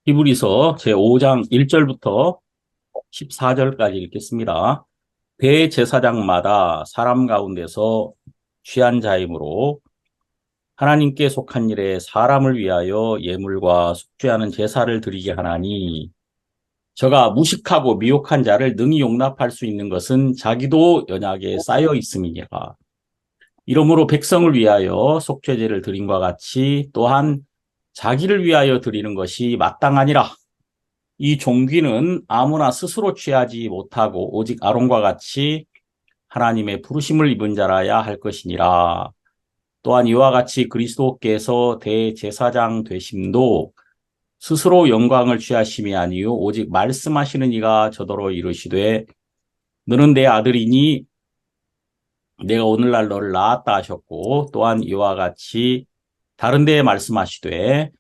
히브리서 제5장 1절부터 14절까지 읽겠습니다. 대제사장마다 사람 가운데서 취한 자이므로 하나님께 속한 일에 사람을 위하여 예물과 속죄하는 제사를 드리게 하나니 저가 무식하고 미혹한 자를 능히 용납할 수 있는 것은 자기도 연약에 쌓여 있음이니라. 이러므로 백성을 위하여 속죄제를 드림과 같이 또한 자기를 위하여 드리는 것이 마땅하니라. 이 종귀는 아무나 스스로 취하지 못하고 오직 아론과 같이 하나님의 부르심을 입은 자라야 할 것이니라. 또한 이와 같이 그리스도께서 대제사장 되심도 스스로 영광을 취하심이 아니요 오직 말씀하시는 이가 저더러 이르시되 너는 내 아들이니 내가 오늘날 너를 낳았다 하셨고, 또한 이와 같이 다른 데에 말씀하시되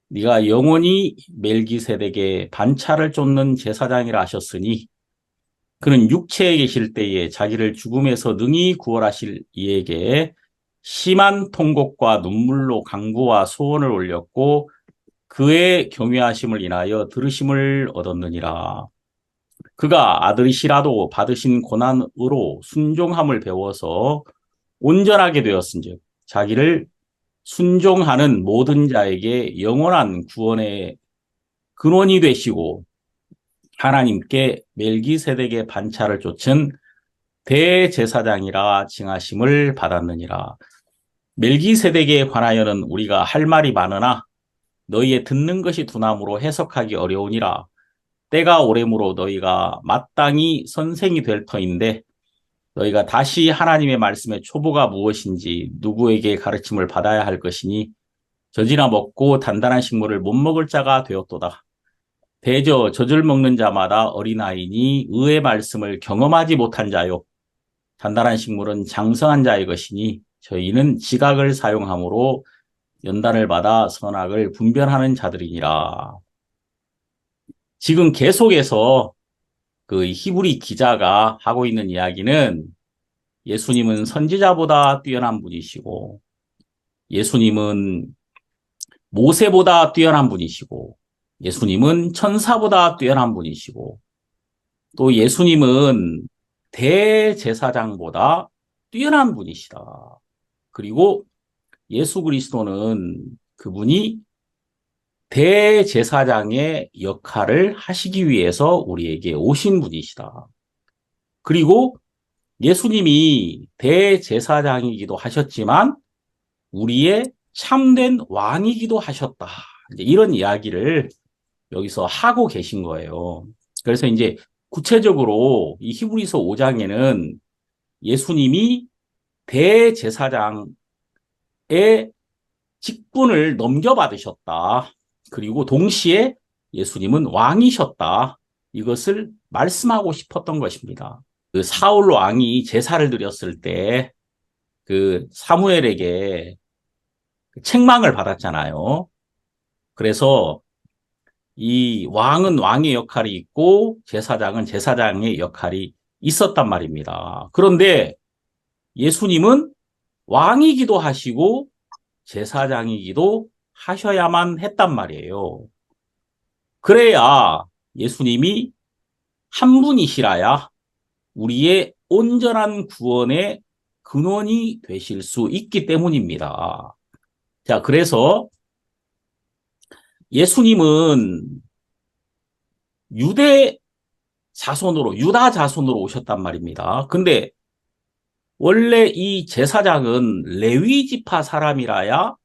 네가 영원히 멜기세덱의 반차를 쫓는 제사장이라 하셨으니 그는 육체에 계실 때에 자기를 죽음에서 능히 구원하실 이에게 심한 통곡과 눈물로 강구와 소원을 올렸고 그의 경외하심을 인하여 들으심을 얻었느니라. 그가 아들이시라도 받으신 고난으로 순종함을 배워서 온전하게 되었은즉 자기를 순종하는 모든 자에게 영원한 구원의 근원이 되시고 하나님께 멜기세덱의 반차를 쫓은 대제사장이라 칭하심을 받았느니라. 멜기세덱에 관하여는 우리가 할 말이 많으나 너희의 듣는 것이 두나무로 해석하기 어려우니라. 때가 오래므로 너희가 마땅히 선생이 될 터인데 너희가 다시 하나님의 말씀의 초보가 무엇인지 누구에게 가르침을 받아야 할 것이니 젖이나 먹고 단단한 식물을 못 먹을 자가 되었도다. 대저 젖을 먹는 자마다 어린아이니 의의 말씀을 경험하지 못한 자요. 단단한 식물은 장성한 자의 것이니 저희는 지각을 사용함으로 연단을 받아 선악을 분별하는 자들이니라. 지금 계속해서 그 히브리 기자가 하고 있는 이야기는 예수님은 선지자보다 뛰어난 분이시고 예수님은 모세보다 뛰어난 분이시고 예수님은 천사보다 뛰어난 분이시고 또 예수님은 대제사장보다 뛰어난 분이시다. 그리고 예수 그리스도는 그분이 대제사장의 역할을 하시기 위해서 우리에게 오신 분이시다. 그리고 예수님이 대제사장이기도 하셨지만 우리의 참된 왕이기도 하셨다. 이제 이런 이야기를 여기서 하고 계신 거예요. 그래서 이제 구체적으로 이 히브리서 5장에는 예수님이 대제사장의 직분을 넘겨받으셨다. 그리고 동시에 예수님은 왕이셨다. 이것을 말씀하고 싶었던 것입니다. 그 사울 왕이 제사를 드렸을 때 그 사무엘에게 책망을 받았잖아요. 그래서 이 왕은 왕의 역할이 있고 제사장은 제사장의 역할이 있었단 말입니다. 그런데 예수님은 왕이기도 하시고 제사장이기도 하셔야만 했단 말이에요. 그래야 예수님이 한 분이시라야 우리의 온전한 구원의 근원이 되실 수 있기 때문입니다. 자, 그래서 예수님은 유대 자손으로, 유다 자손으로 오셨단 말입니다. 근데 원래 이 제사장은 레위 지파 사람이라야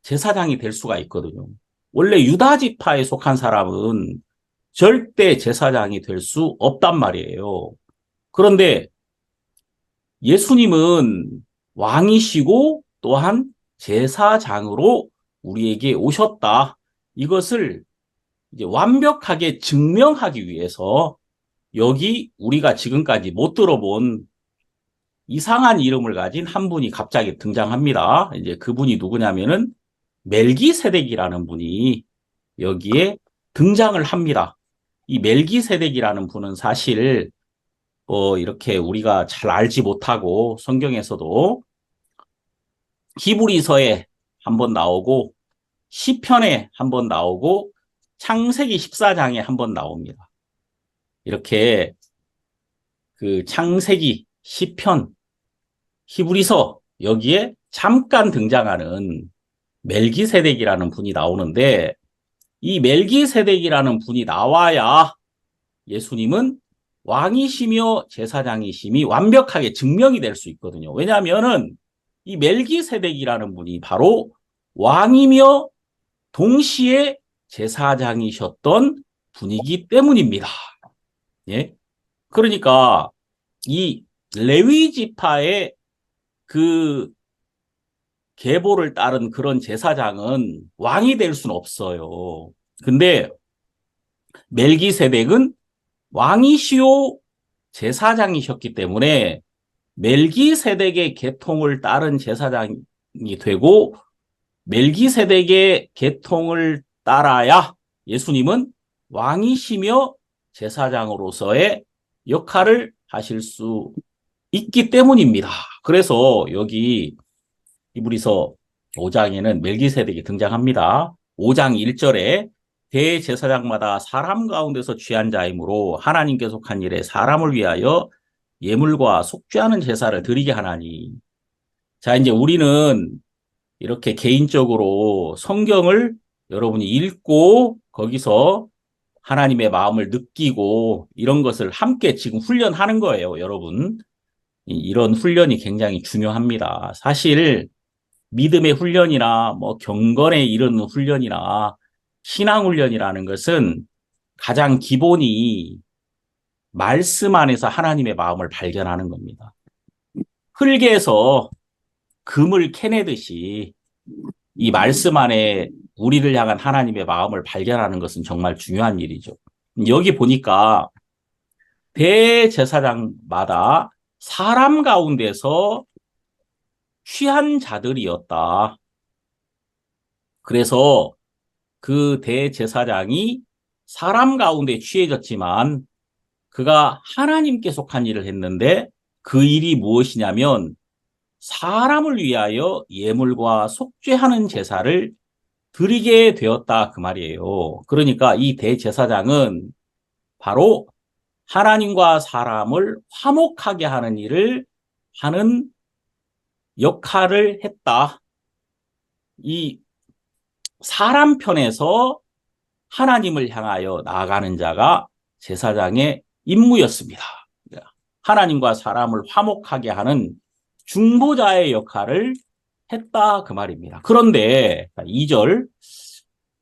제사장이 될 수가 있거든요. 원래 유다 지파에 속한 사람은 절대 제사장이 될 수 없단 말이에요. 그런데 예수님은 왕이시고 또한 제사장으로 우리에게 오셨다. 이것을 이제 완벽하게 증명하기 위해서 여기 우리가 지금까지 못 들어본 이상한 이름을 가진 한 분이 갑자기 등장합니다. 이제 그분이 누구냐면은 멜기세덱이라는 분이 여기에 등장을 합니다. 이 멜기세덱이라는 분은 사실 이렇게 우리가 잘 알지 못하고 성경에서도 히브리서에 한번 나오고 시편에 한번 나오고 창세기 14장에 한번 나옵니다. 이렇게 그 창세기, 시편, 히브리서 여기에 잠깐 등장하는 멜기세덱이라는 분이 나오는데 이 멜기세덱이라는 분이 나와야 예수님은 왕이시며 제사장이심이 완벽하게 증명이 될 수 있거든요. 왜냐하면은 이 멜기세덱이라는 분이 바로 왕이며 동시에 제사장이셨던 분이기 때문입니다. 예? 그러니까 이 레위 지파의 그 계보를 따른 그런 제사장은 왕이 될 수는 없어요. 근데 멜기세덱은 왕이시요 제사장이셨기 때문에 멜기세덱의 계통을 따른 제사장이 되고 멜기세덱의 계통을 따라야 예수님은 왕이시며 제사장으로서의 역할을 하실 수 있기 때문입니다. 그래서 여기 히브리서 5장에는 멜기세덱이 등장합니다. 5장 1절에 대제사장마다 사람 가운데서 취한 자이므로 하나님께 속한 일에 사람을 위하여 예물과 속죄하는 제사를 드리게 하나니. 자, 이제 우리는 이렇게 개인적으로 성경을 여러분이 읽고 거기서 하나님의 마음을 느끼고 이런 것을 함께 지금 훈련하는 거예요, 여러분. 이런 훈련이 굉장히 중요합니다. 사실 믿음의 훈련이나 뭐 경건에 이르는 훈련이나 신앙 훈련이라는 것은 가장 기본이 말씀 안에서 하나님의 마음을 발견하는 겁니다. 흙에서 금을 캐내듯이 이 말씀 안에 우리를 향한 하나님의 마음을 발견하는 것은 정말 중요한 일이죠. 여기 보니까 대제사장마다 사람 가운데서 취한 자들이었다. 그래서 그 대제사장이 사람 가운데 취해졌지만 그가 하나님께 속한 일을 했는데 그 일이 무엇이냐면 사람을 위하여 예물과 속죄하는 제사를 드리게 되었다 그 말이에요. 그러니까 이 대제사장은 바로 하나님과 사람을 화목하게 하는 일을 하는 역할을 했다. 이 사람 편에서 하나님을 향하여 나아가는 자가 제사장의 임무였습니다. 하나님과 사람을 화목하게 하는 중보자의 역할을 했다 그 말입니다. 그런데 2절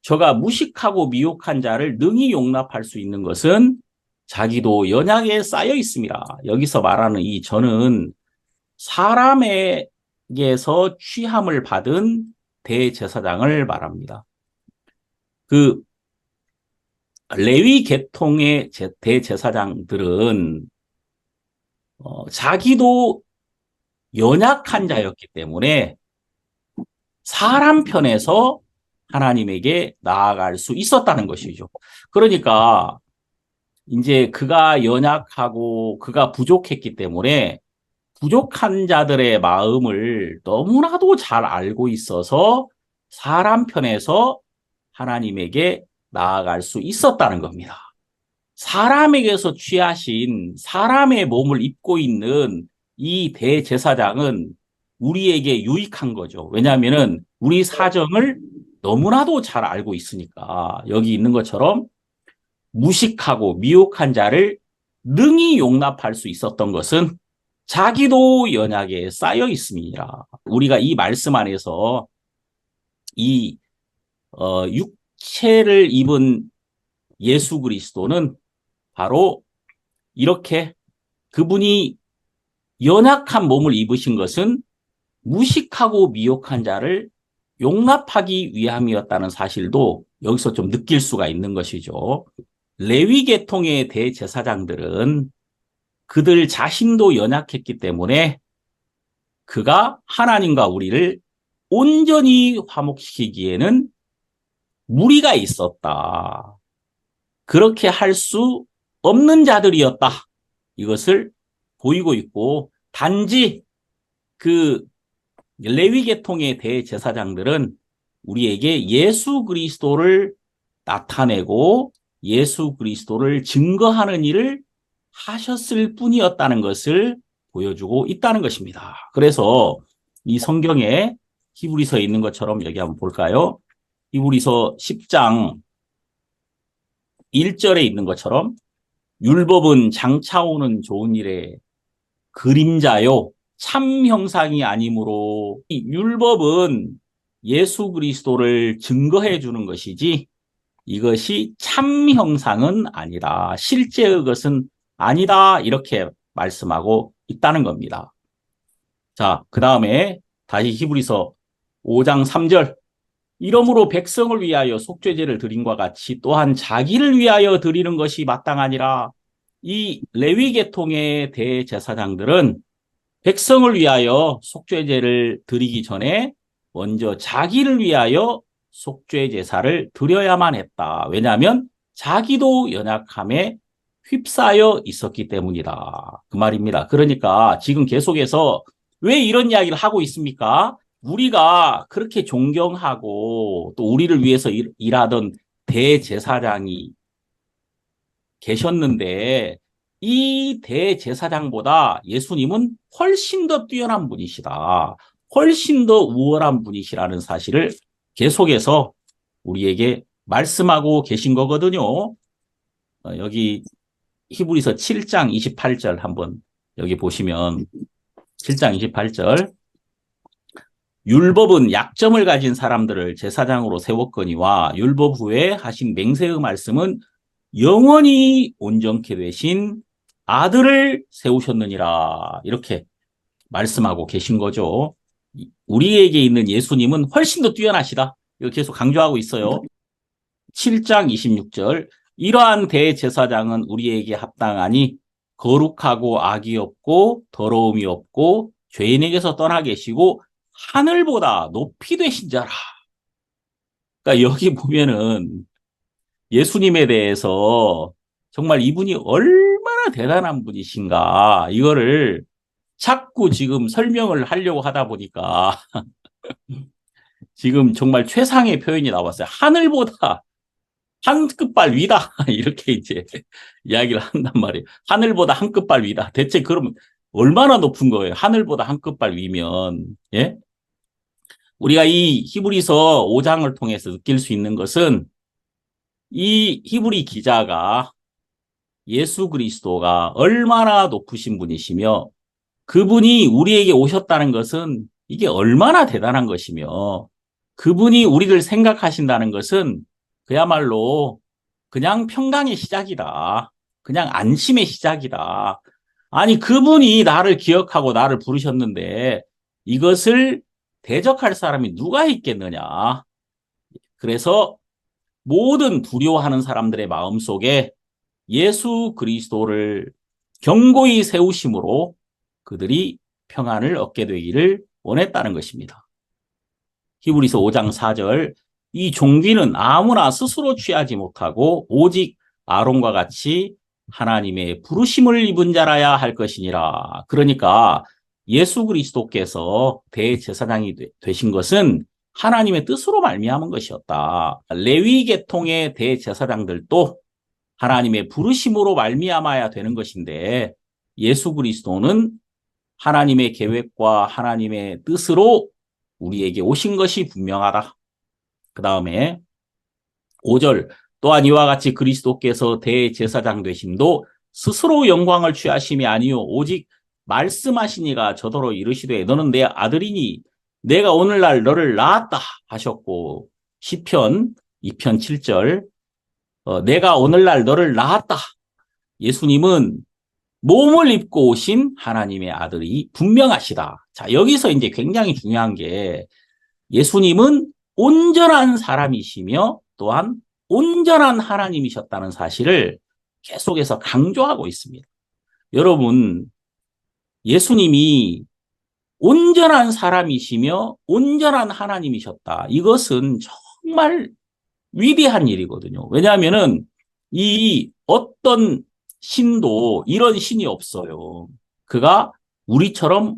저가 무식하고 미혹한 자를 능히 용납할 수 있는 것은 자기도 연약에 쌓여 있습니다. 여기서 말하는 이 저는 사람에게서 취함을 받은 대제사장을 말합니다. 그 레위 계통의 대제사장들은 자기도 연약한 자였기 때문에 사람 편에서 하나님에게 나아갈 수 있었다는 것이죠. 그러니까 이제 그가 연약하고 그가 부족했기 때문에 부족한 자들의 마음을 너무나도 잘 알고 있어서 사람 편에서 하나님에게 나아갈 수 있었다는 겁니다. 사람에게서 취하신 사람의 몸을 입고 있는 이 대제사장은 우리에게 유익한 거죠. 왜냐하면은 우리 사정을 너무나도 잘 알고 있으니까 여기 있는 것처럼 무식하고 미혹한 자를 능히 용납할 수 있었던 것은 자기도 연약에 쌓여 있음이니라. 우리가 이 말씀 안에서 이 육체를 입은 예수 그리스도는 바로 이렇게 그분이 연약한 몸을 입으신 것은 무식하고 미혹한 자를 용납하기 위함이었다는 사실도 여기서 좀 느낄 수가 있는 것이죠. 레위 계통의 대제사장들은 그들 자신도 연약했기 때문에 그가 하나님과 우리를 온전히 화목시키기에는 무리가 있었다. 그렇게 할 수 없는 자들이었다. 이것을 보이고 있고 단지 그 레위 계통의 대제사장들은 우리에게 예수 그리스도를 나타내고 예수 그리스도를 증거하는 일을 하셨을 뿐이었다는 것을 보여주고 있다는 것입니다. 그래서 이 성경에 히브리서에 있는 것처럼 여기 한번 볼까요? 히브리서 10장 1절에 있는 것처럼 율법은 장차 오는 좋은 일의 그림자요 참 형상이 아니므로 이 율법은 예수 그리스도를 증거해 주는 것이지 이것이 참 형상은 아니다. 실제의 것은 아니다. 이렇게 말씀하고 있다는 겁니다. 자, 그 다음에 다시 히브리서 5장 3절. 이러므로 백성을 위하여 속죄제를 드림과 같이 또한 자기를 위하여 드리는 것이 마땅하니라. 이 레위 계통의 대제사장들은 백성을 위하여 속죄제를 드리기 전에 먼저 자기를 위하여 속죄 제사를 드려야만 했다. 왜냐하면 자기도 연약함에 휩싸여 있었기 때문이다. 그 말입니다. 그러니까 지금 계속해서 왜 이런 이야기를 하고 있습니까? 우리가 그렇게 존경하고 또 우리를 위해서 일하던 대제사장이 계셨는데 이 대제사장보다 예수님은 훨씬 더 뛰어난 분이시다. 훨씬 더 우월한 분이시라는 사실을 계속해서 우리에게 말씀하고 계신 거거든요. 여기 히브리서 7장 28절 한번 여기 보시면 7장 28절 율법은 약점을 가진 사람들을 제사장으로 세웠거니와 율법 후에 하신 맹세의 말씀은 영원히 온전케 되신 아들을 세우셨느니라 이렇게 말씀하고 계신 거죠. 우리에게 있는 예수님은 훨씬 더 뛰어나시다. 이거 계속 강조하고 있어요. 7장 26절 이러한 대제사장은 우리에게 합당하니 거룩하고 악이 없고 더러움이 없고 죄인에게서 떠나 계시고 하늘보다 높이 되신 자라. 그러니까 여기 보면은 예수님에 대해서 정말 이분이 얼마나 대단한 분이신가 이거를 자꾸 지금 설명을 하려고 하다 보니까 지금 정말 최상의 표현이 나왔어요. 하늘보다 한 끝발 위다. 이렇게 이제 이야기를 한단 말이에요. 하늘보다 한 끝발 위다. 대체 그러면 얼마나 높은 거예요? 하늘보다 한 끝발 위면. 예? 우리가 이 히브리서 5장을 통해서 느낄 수 있는 것은 이 히브리 기자가 예수 그리스도가 얼마나 높으신 분이시며 그분이 우리에게 오셨다는 것은 이게 얼마나 대단한 것이며 그분이 우리를 생각하신다는 것은 그야말로 그냥 평강의 시작이다. 그냥 안심의 시작이다. 아니, 그분이 나를 기억하고 나를 부르셨는데 이것을 대적할 사람이 누가 있겠느냐. 그래서 모든 두려워하는 사람들의 마음속에 예수 그리스도를 견고히 세우심으로 그들이 평안을 얻게 되기를 원했다는 것입니다. 히브리서 5장 4절 이 종기는 아무나 스스로 취하지 못하고 오직 아론과 같이 하나님의 부르심을 입은 자라야 할 것이니라. 그러니까 예수 그리스도께서 대제사장이 되신 것은 하나님의 뜻으로 말미암은 것이었다. 레위 계통의 대제사장들도 하나님의 부르심으로 말미암아야 되는 것인데 예수 그리스도는 하나님의 계획과 하나님의 뜻으로 우리에게 오신 것이 분명하다. 그 다음에 5절 또한 이와 같이 그리스도께서 대제사장 되심도 스스로 영광을 취하심이 아니요 오직 말씀하시니가 저더러 이르시되 너는 내 아들이니 내가 오늘날 너를 낳았다 하셨고 시편 2편 7절 내가 오늘날 너를 낳았다. 예수님은 몸을 입고 오신 하나님의 아들이 분명하시다. 자, 여기서 이제 굉장히 중요한 게 예수님은 온전한 사람이시며 또한 온전한 하나님이셨다는 사실을 계속해서 강조하고 있습니다. 여러분, 예수님이 온전한 사람이시며 온전한 하나님이셨다. 이것은 정말 위대한 일이거든요. 왜냐하면은 이 어떤 신도 이런 신이 없어요. 그가 우리처럼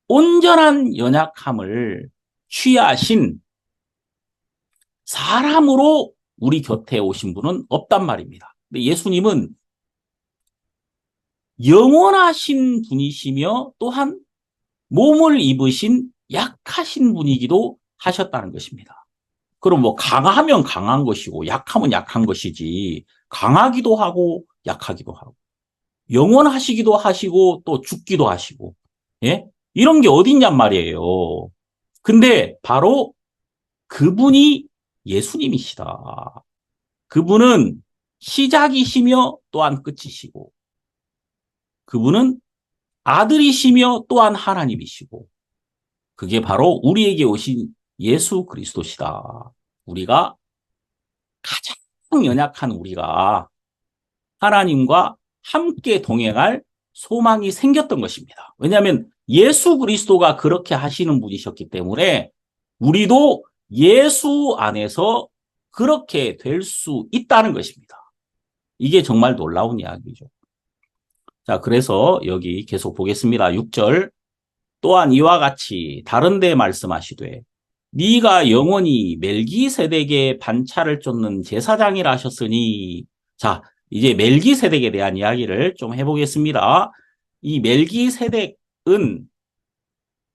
온전한 연약함을 취하신 사람으로 우리 곁에 오신 분은 없단 말입니다. 근데 예수님은 영원하신 분이시며 또한 몸을 입으신 약하신 분이기도 하셨다는 것입니다. 그럼 뭐 강하면 강한 것이고 약하면 약한 것이지 강하기도 하고 약하기도 하고 영원하시기도 하시고 또 죽기도 하시고 예? 이런 게 어딨냔 말이에요. 근데 바로 그분이 예수님이시다. 그분은 시작이시며 또한 끝이시고 그분은 아들이시며 또한 하나님이시고 그게 바로 우리에게 오신 예수 그리스도시다. 우리가 가장 연약한 우리가 하나님과 함께 동행할 소망이 생겼던 것입니다. 왜냐하면 예수 그리스도가 그렇게 하시는 분이셨기 때문에 우리도 예수 안에서 그렇게 될 수 있다는 것입니다. 이게 정말 놀라운 이야기죠. 자, 그래서 여기 계속 보겠습니다. 6절. 또한 이와 같이 다른 데 말씀하시되 네가 영원히 멜기세덱의 반차를 쫓는 제사장이라 하셨으니 자, 이제 멜기세덱에 대한 이야기를 좀 해보겠습니다. 이 멜기세덱은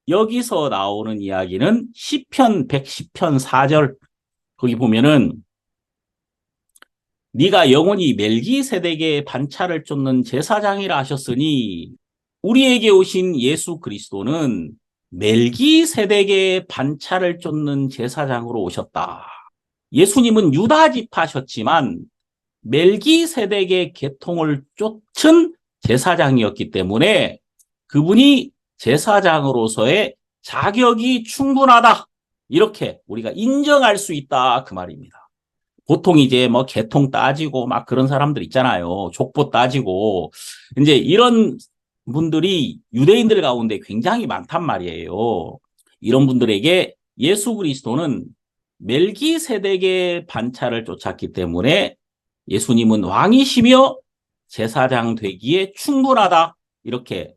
여기서 나오는 이야기는 시편 110편 4절 거기 보면은 네가 영원히 멜기세덱의 반차를 쫓는 제사장이라 하셨으니 우리에게 오신 예수 그리스도는 멜기세덱의 반차를 쫓는 제사장으로 오셨다. 예수님은 유다 지파셨지만 멜기세덱의 계통을 쫓은 제사장이었기 때문에 그분이 제사장으로서의 자격이 충분하다. 이렇게 우리가 인정할 수 있다. 그 말입니다. 보통 이제 뭐 계통 따지고 막 그런 사람들 있잖아요. 족보 따지고. 이제 이런 분들이 유대인들 가운데 굉장히 많단 말이에요. 이런 분들에게 예수 그리스도는 멜기세덱의 반차를 쫓았기 때문에 예수님은 왕이시며 제사장 되기에 충분하다. 이렇게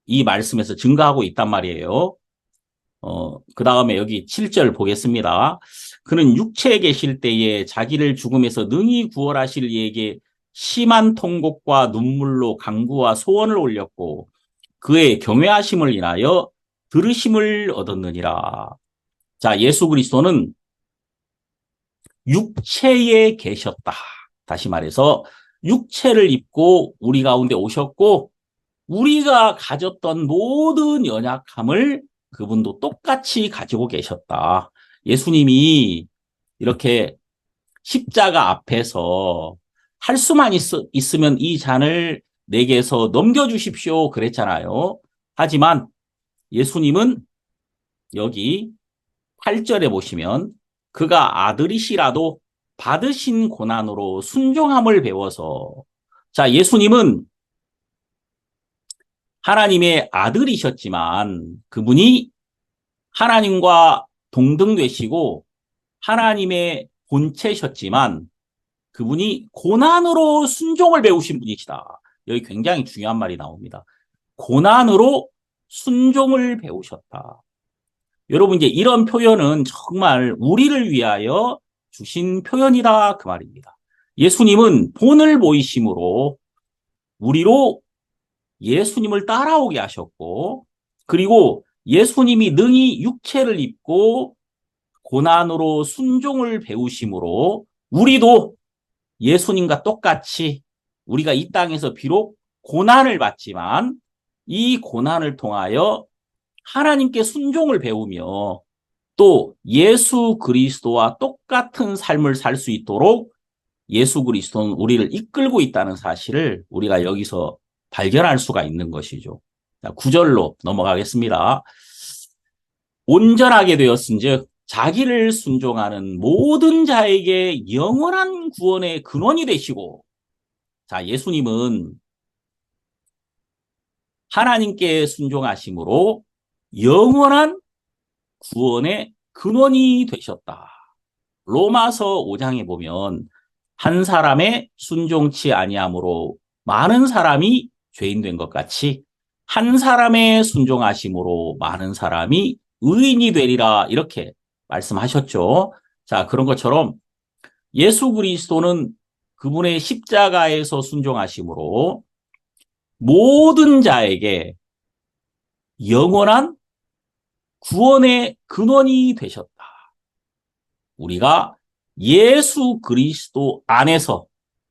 이 말씀에서 증거하고 있단 말이에요. 그 다음에 여기 7절 보겠습니다. 그는 육체에 계실 때에 자기를 죽음에서 능히 구원하실 이에게 심한 통곡과 눈물로 간구와 소원을 올렸고 그의 경외하심을 인하여 들으심을 얻었느니라. 자, 예수 그리스도는 육체에 계셨다. 다시 말해서 육체를 입고 우리 가운데 오셨고 우리가 가졌던 모든 연약함을 그분도 똑같이 가지고 계셨다. 예수님이 이렇게 십자가 앞에서 할 수만 있으면 이 잔을 내게서 넘겨주십시오. 그랬잖아요. 하지만 예수님은 여기 8절에 보시면 그가 아들이시라도 받으신 고난으로 순종함을 배워서 자, 예수님은 하나님의 아들이셨지만 그분이 하나님과 동등되시고 하나님의 본체셨지만 그분이 고난으로 순종을 배우신 분이시다. 여기 굉장히 중요한 말이 나옵니다. 고난으로 순종을 배우셨다. 여러분 이제 이런 표현은 정말 우리를 위하여 주신 표현이다 그 말입니다. 예수님은 본을 보이심으로 우리로 예수님을 따라오게 하셨고 그리고 예수님이 능히 육체를 입고 고난으로 순종을 배우심으로 우리도 예수님과 똑같이 우리가 이 땅에서 비록 고난을 받지만 이 고난을 통하여 하나님께 순종을 배우며 또 예수 그리스도와 똑같은 삶을 살 수 있도록 예수 그리스도는 우리를 이끌고 있다는 사실을 우리가 여기서 발견할 수가 있는 것이죠. 자, 9절로 넘어가겠습니다. 온전하게 되었은즉 자기를 순종하는 모든 자에게 영원한 구원의 근원이 되시고 자, 예수님은 하나님께 순종하심으로 영원한 구원의 근원이 되셨다. 로마서 5장에 보면 한 사람의 순종치 아니함으로 많은 사람이 죄인 된 것 같이 한 사람의 순종하심으로 많은 사람이 의인이 되리라 이렇게 말씀하셨죠. 자, 그런 것처럼 예수 그리스도는 그분의 십자가에서 순종하심으로 모든 자에게 영원한 구원의 근원이 되셨다. 우리가 예수 그리스도 안에서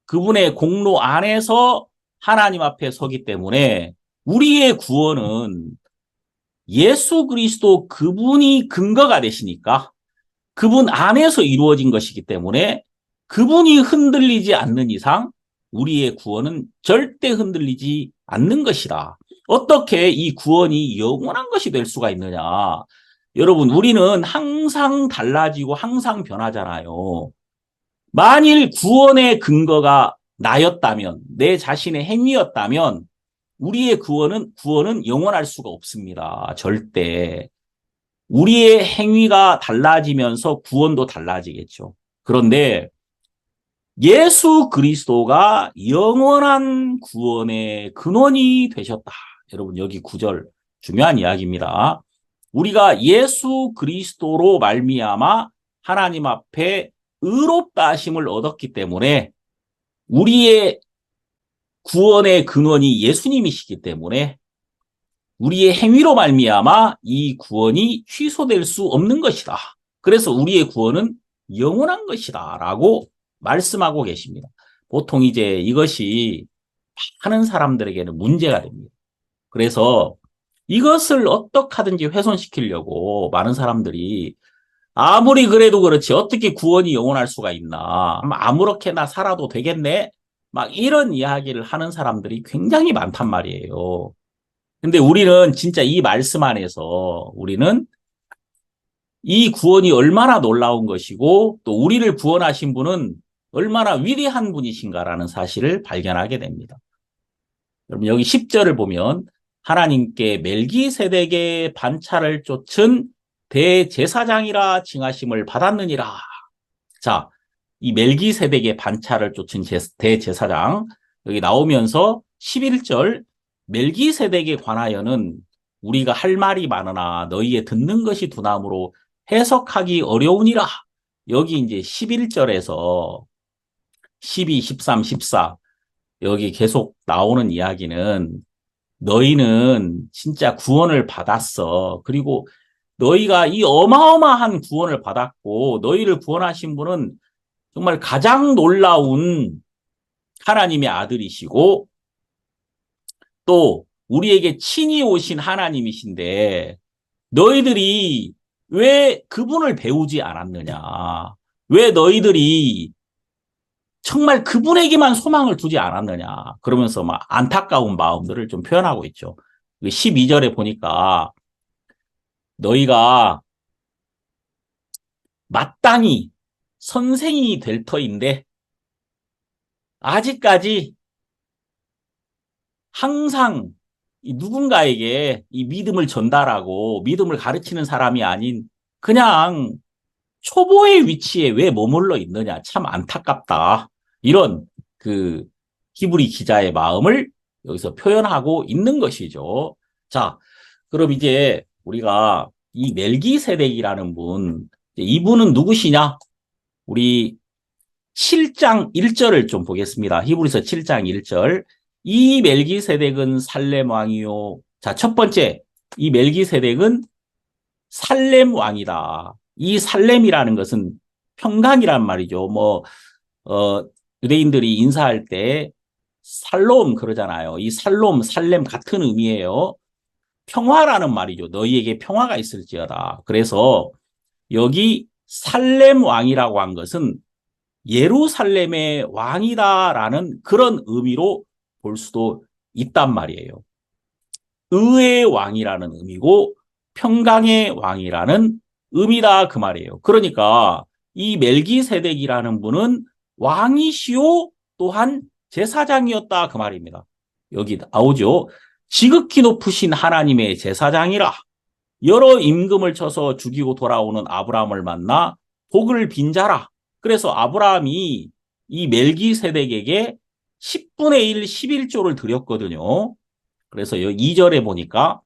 그분의 공로 안에서 하나님 앞에 서기 때문에 우리의 구원은 예수 그리스도 그분이 근거가 되시니까 그분 안에서 이루어진 것이기 때문에 그분이 흔들리지 않는 이상 우리의 구원은 절대 흔들리지 않는 것이다. 어떻게 이 구원이 영원한 것이 될 수가 있느냐? 여러분, 우리는 항상 달라지고 항상 변하잖아요. 만일 구원의 근거가 나였다면, 내 자신의 행위였다면, 우리의 구원은 영원할 수가 없습니다. 절대. 우리의 행위가 달라지면서 구원도 달라지겠죠. 그런데 예수 그리스도가 영원한 구원의 근원이 되셨다. 여러분, 여기 9절 중요한 이야기입니다. 우리가 예수 그리스도로 말미암아 하나님 앞에 의롭다 하심을 얻었기 때문에 우리의 구원의 근원이 예수님이시기 때문에 우리의 행위로 말미암아 이 구원이 취소될 수 없는 것이다. 그래서 우리의 구원은 영원한 것이다 라고 말씀하고 계십니다. 보통 이제 이것이 많은 사람들에게는 문제가 됩니다. 그래서 이것을 어떻게 하든지 훼손시키려고 많은 사람들이 아무리 그래도 그렇지 어떻게 구원이 영원할 수가 있나, 아무렇게나 살아도 되겠네, 막 이런 이야기를 하는 사람들이 굉장히 많단 말이에요. 근데 우리는 진짜 이 말씀 안에서 우리는 이 구원이 얼마나 놀라운 것이고 또 우리를 구원하신 분은 얼마나 위대한 분이신가라는 사실을 발견하게 됩니다. 여러분, 여기 10절을 보면 하나님께 멜기세덱의 반차를 쫓은 대제사장이라 칭하심을 받았느니라. 자, 이 멜기세덱의 반차를 쫓은 대제사장, 여기 나오면서 11절 멜기세덱에 관하여는 우리가 할 말이 많으나 너희의 듣는 것이 두나무로 해석하기 어려우니라. 여기 이제 11절에서 12, 13, 14 여기 계속 나오는 이야기는 너희는 진짜 구원을 받았어. 그리고 너희가 이 어마어마한 구원을 받았고 너희를 구원하신 분은 정말 가장 놀라운 하나님의 아들이시고 또 우리에게 친히 오신 하나님이신데 너희들이 왜 그분을 배우지 않았느냐? 왜 너희들이 정말 그분에게만 소망을 두지 않았느냐? 그러면서 막 안타까운 마음들을 좀 표현하고 있죠. 12절에 보니까 너희가 마땅히 선생이 될 터인데 아직까지 항상 누군가에게 이 믿음을 전달하고 믿음을 가르치는 사람이 아닌 그냥 초보의 위치에 왜 머물러 있느냐. 참 안타깝다. 이런 그 히브리 기자의 마음을 여기서 표현하고 있는 것이죠. 자, 그럼 이제 우리가 이 멜기세덱이라는 분, 이분은 누구시냐? 우리 7장 1절을 좀 보겠습니다. 히브리서 7장 1절. 이 멜기세덱은 살렘 왕이요. 자, 첫 번째, 이 멜기세덱은 살렘 왕이다. 이 살렘이라는 것은 평강이란 말이죠. 유대인들이 인사할 때 살롬 그러잖아요. 이 살롬, 살렘 같은 의미예요. 평화라는 말이죠. 너희에게 평화가 있을지어다. 그래서 여기 살렘 왕이라고 한 것은 예루살렘의 왕이다라는 그런 의미로 볼 수도 있단 말이에요. 의의 왕이라는 의미고 평강의 왕이라는 의미다 그 말이에요. 그러니까 이 멜기세덱이라는 분은 왕이시요 또한 제사장이었다 그 말입니다. 여기 나오죠. 지극히 높으신 하나님의 제사장이라. 여러 임금을 쳐서 죽이고 돌아오는 아브라함을 만나 복을 빈자라. 그래서 아브라함이 이 멜기세덱에게 10분의 1, 11조를 드렸거든요. 그래서 여기 2절에 보니까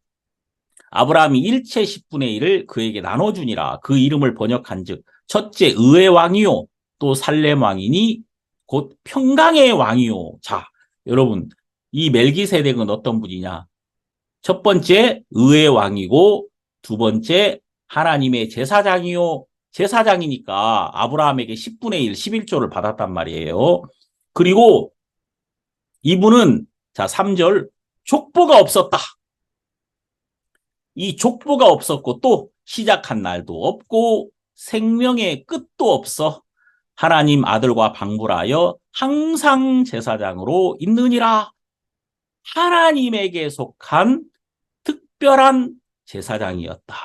아브라함이 일체 10분의 1을 그에게 나눠주니라. 그 이름을 번역한 즉 첫째 의의 왕이요 또 살렘 왕이니 곧 평강의 왕이요. 자, 여러분, 이 멜기세덱은 어떤 분이냐? 첫 번째 의의 왕이고 두 번째 하나님의 제사장이요. 제사장이니까 아브라함에게 10분의 1, 11조를 받았단 말이에요. 그리고 이분은 자, 3절 족보가 없었다. 이 족보가 없었고 또 시작한 날도 없고 생명의 끝도 없어 하나님 아들과 방불하여 항상 제사장으로 있느니라. 하나님에게 속한 특별한 제사장이었다.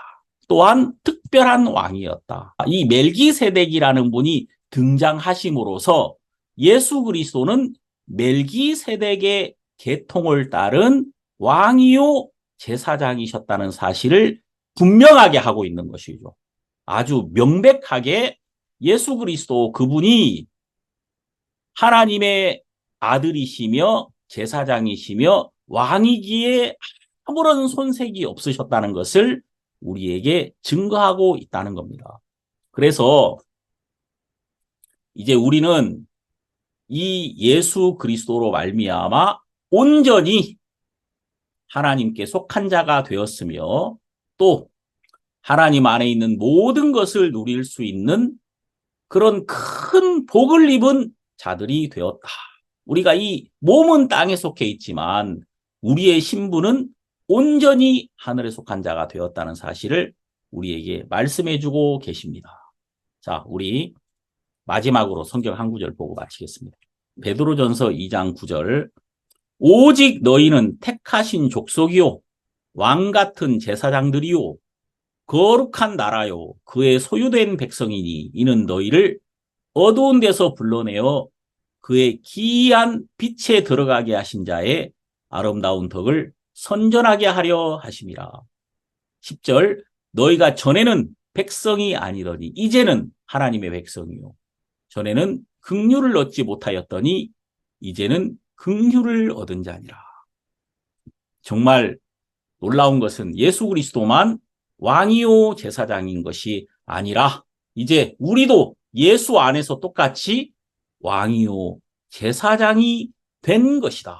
또한 특별한 왕이었다. 이 멜기세덱이라는 분이 등장하심으로써 예수 그리스도는 멜기세덱의 계통을 따른 왕이요 제사장이셨다는 사실을 분명하게 하고 있는 것이죠. 아주 명백하게 예수 그리스도 그분이 하나님의 아들이시며 제사장이시며 왕이기에 아무런 손색이 없으셨다는 것을 우리에게 증거하고 있다는 겁니다. 그래서 이제 우리는 이 예수 그리스도로 말미암아 온전히 하나님께 속한 자가 되었으며 또 하나님 안에 있는 모든 것을 누릴 수 있는 그런 큰 복을 입은 자들이 되었다. 우리가 이 몸은 땅에 속해 있지만 우리의 신분은 온전히 하늘에 속한 자가 되었다는 사실을 우리에게 말씀해주고 계십니다. 자, 우리 마지막으로 성경 한 구절 보고 마치겠습니다. 베드로전서 2장 9절 오직 너희는 택하신 족속이요 왕 같은 제사장들이요 거룩한 나라요 그의 소유된 백성이니 이는 너희를 어두운 데서 불러내어 그의 기이한 빛에 들어가게 하신 자의 아름다운 덕을 선전하게 하려 하심이라. 10절 너희가 전에는 백성이 아니더니 이제는 하나님의 백성이요 전에는 긍휼을 얻지 못하였더니 이제는 긍휼을 얻은 자니라. 정말 놀라운 것은 예수 그리스도만 왕이요 제사장인 것이 아니라 이제 우리도 예수 안에서 똑같이 왕이요 제사장이 된 것이다.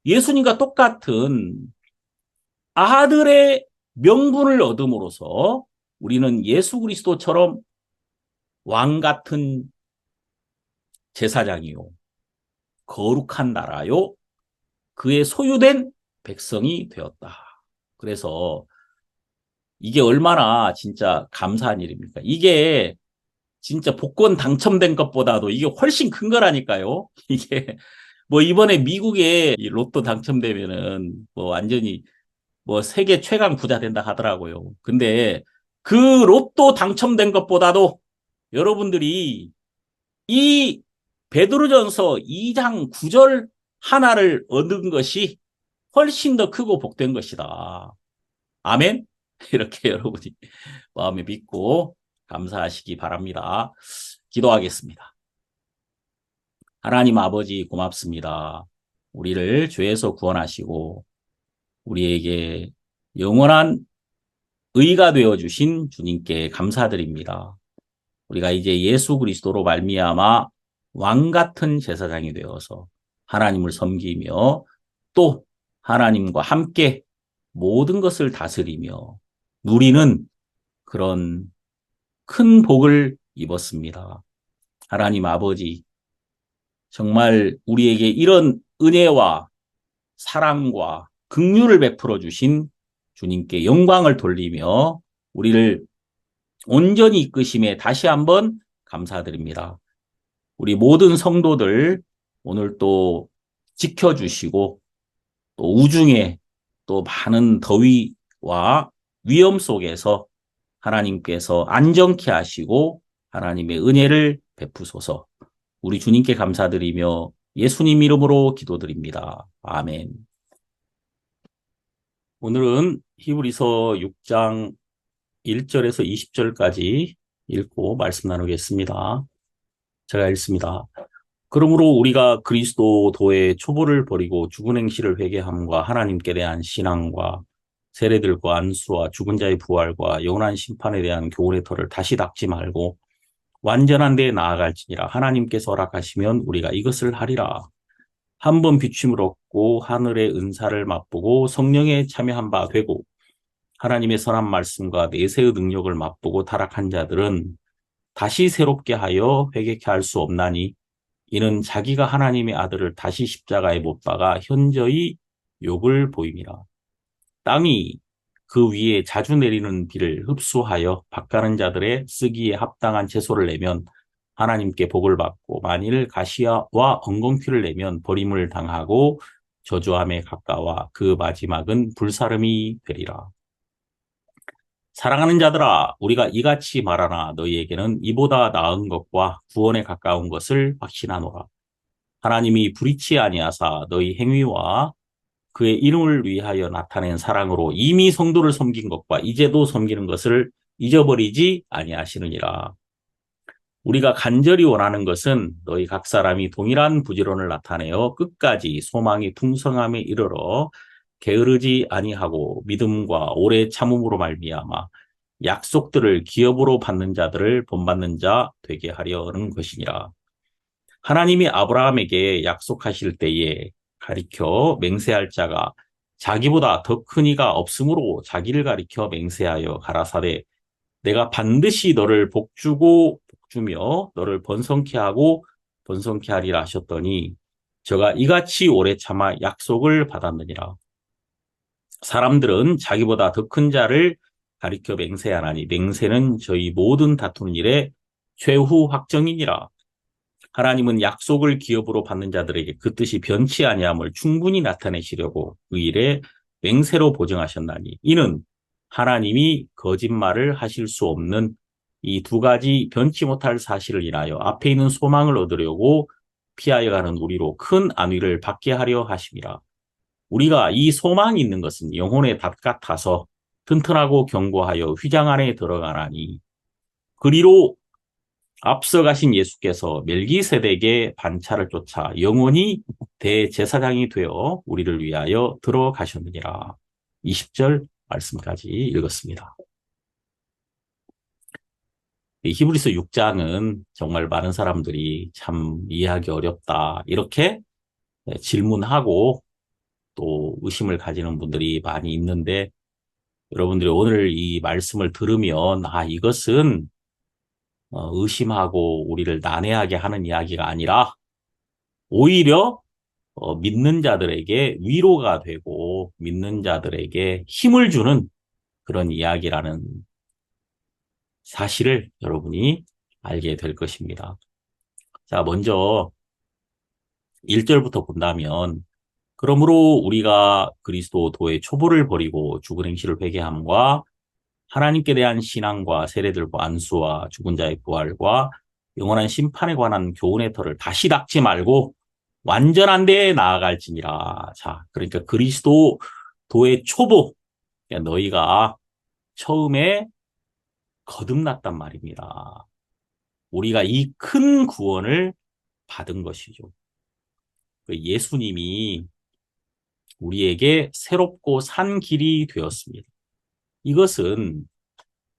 예수님과 똑같은 아들의 명분을 얻음으로써 우리는 예수 그리스도처럼 왕 같은 제사장이요 거룩한 나라요 그의 소유된 백성이 되었다. 그래서 이게 얼마나 진짜 감사한 일입니까? 이게 진짜 복권 당첨된 것보다도 이게 훨씬 큰 거라니까요. 이게 뭐 이번에 미국에 로또 당첨되면은 뭐 완전히 뭐 세계 최강 부자 된다 하더라고요. 근데 그 로또 당첨된 것보다도 여러분들이 이 베드로전서 2장 9절 하나를 얻은 것이 훨씬 더 크고 복된 것이다. 아멘? 이렇게 여러분이 마음에 믿고 감사하시기 바랍니다. 기도하겠습니다. 하나님 아버지 고맙습니다. 우리를 죄에서 구원하시고 우리에게 영원한 의가 되어주신 주님께 감사드립니다. 우리가 이제 예수 그리스도로 말미암아 왕 같은 제사장이 되어서 하나님을 섬기며 또 하나님과 함께 모든 것을 다스리며 누리는 그런 큰 복을 입었습니다. 하나님 아버지, 정말 우리에게 이런 은혜와 사랑과 긍휼을 베풀어 주신 주님께 영광을 돌리며 우리를 온전히 이끄심에 다시 한번 감사드립니다. 우리 모든 성도들 오늘 또 지켜주시고 또 우중에 또 많은 더위와 위험 속에서 하나님께서 안정케 하시고 하나님의 은혜를 베푸소서. 우리 주님께 감사드리며 예수님 이름으로 기도드립니다. 아멘. 오늘은 히브리서 6장 1절에서 20절까지 읽고 말씀 나누겠습니다. 제가 읽습니다. 그러므로 우리가 그리스도도의 초보를 버리고 죽은 행실을 회개함과 하나님께 대한 신앙과 세례들과 안수와 죽은 자의 부활과 영원한 심판에 대한 교훈의 터를 다시 닦지 말고 완전한 데에 나아갈지니라. 하나님께서 허락하시면 우리가 이것을 하리라. 한 번 비춤을 얻고 하늘의 은사를 맛보고 성령에 참여한 바 되고 하나님의 선한 말씀과 내세의 능력을 맛보고 타락한 자들은 다시 새롭게 하여 회개케 할 수 없나니 이는 자기가 하나님의 아들을 다시 십자가에 못 박아 현저히 욕을 보임이라. 땅이 그 위에 자주 내리는 비를 흡수하여 밭가는 자들의 쓰기에 합당한 채소를 내면 하나님께 복을 받고 만일 가시와 엉겅퀴를 내면 버림을 당하고 저주함에 가까워 그 마지막은 불사름이 되리라. 사랑하는 자들아, 우리가 이같이 말하나 너희에게는 이보다 나은 것과 구원에 가까운 것을 확신하노라. 하나님이 불의치 아니하사 너희 행위와 그의 이름을 위하여 나타낸 사랑으로 이미 성도를 섬긴 것과 이제도 섬기는 것을 잊어버리지 아니하시느니라. 우리가 간절히 원하는 것은 너희 각 사람이 동일한 부지런을 나타내어 끝까지 소망이 풍성함에 이르러 게으르지 아니하고 믿음과 오래 참음으로 말미암아 약속들을 기업으로 받는 자들을 본받는 자 되게 하려는 것이니라. 하나님이 아브라함에게 약속하실 때에 가리켜 맹세할 자가 자기보다 더 큰 이가 없으므로 자기를 가리켜 맹세하여 가라사대 내가 반드시 너를 복주고 복주며 너를 번성케 하고 번성케 하리라 하셨더니 저가 이같이 오래 참아 약속을 받았느니라. 사람들은 자기보다 더 큰 자를 가리켜 맹세하나니 맹세는 저희 모든 다투는 일에 최후 확정이니라. 하나님은 약속을 기업으로 받는 자들에게 그 뜻이 변치 아니함을 충분히 나타내시려고 그 일에 맹세로 보증하셨나니 이는 하나님이 거짓말을 하실 수 없는 이 두 가지 변치 못할 사실을 인하여 앞에 있는 소망을 얻으려고 피하여 가는 우리로 큰 안위를 받게 하려 하심이라. 우리가 이 소망이 있는 것은 영혼의 닷 같아서 튼튼하고 견고하여 휘장 안에 들어가나니 그리로 앞서 가신 예수께서 멜기세덱의 반차를 쫓아 영원히 대제사장이 되어 우리를 위하여 들어가셨느니라. 20절 말씀까지 읽었습니다. 히브리서 6장은 정말 많은 사람들이 참 이해하기 어렵다 이렇게 질문하고 또 의심을 가지는 분들이 많이 있는데 여러분들이 오늘 이 말씀을 들으면 이것은 의심하고 우리를 난해하게 하는 이야기가 아니라 오히려 믿는 자들에게 위로가 되고 믿는 자들에게 힘을 주는 그런 이야기라는 사실을 여러분이 알게 될 것입니다. 자, 먼저 1절부터 본다면 그러므로 우리가 그리스도도의 초보를 버리고 죽은 행실을 회개함과 하나님께 대한 신앙과 세례들과 안수와 죽은 자의 부활과 영원한 심판에 관한 교훈의 터를 다시 닦지 말고 완전한 데에 나아갈지니라. 자, 그러니까 그리스도도의 초보, 그러니까 너희가 처음에 거듭났단 말입니다. 우리가 이 큰 구원을 받은 것이죠. 예수님이 우리에게 새롭고 산 길이 되었습니다. 이것은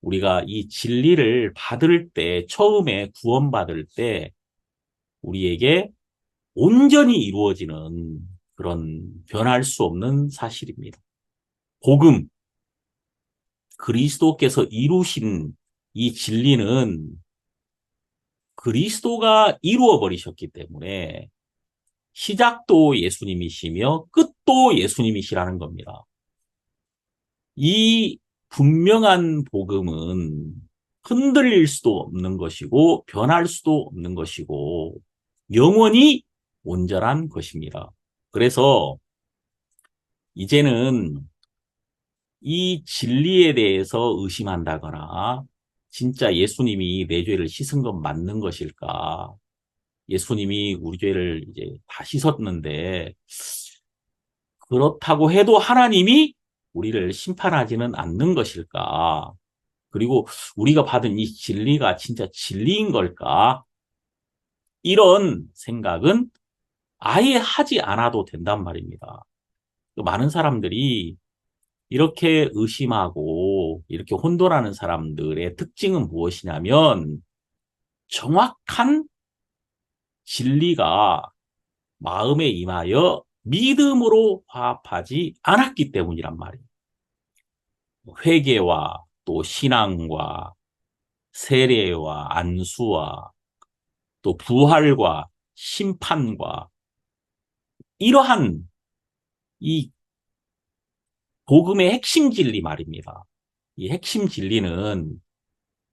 우리가 이 진리를 받을 때, 처음에 구원받을 때 우리에게 온전히 이루어지는 그런 변할 수 없는 사실입니다. 복음, 그리스도께서 이루신 이 진리는 그리스도가 이루어 버리셨기 때문에 시작도 예수님이시며 끝도 예수님이시라는 겁니다. 이 분명한 복음은 흔들릴 수도 없는 것이고 변할 수도 없는 것이고 영원히 온전한 것입니다. 그래서 이제는 이 진리에 대해서 의심한다거나 진짜 예수님이 내 죄를 씻은 건 맞는 것일까? 예수님이 우리 죄를 이제 다 씻었는데 그렇다고 해도 하나님이 우리를 심판하지는 않는 것일까? 그리고 우리가 받은 이 진리가 진짜 진리인 걸까? 이런 생각은 아예 하지 않아도 된단 말입니다. 많은 사람들이 이렇게 의심하고 이렇게 혼돈하는 사람들의 특징은 무엇이냐면 정확한 진리가 마음에 임하여 믿음으로 화합하지 않았기 때문이란 말이에요. 회개와 또 신앙과 세례와 안수와 또 부활과 심판과 이러한 이 복음의 핵심 진리 말입니다. 이 핵심 진리는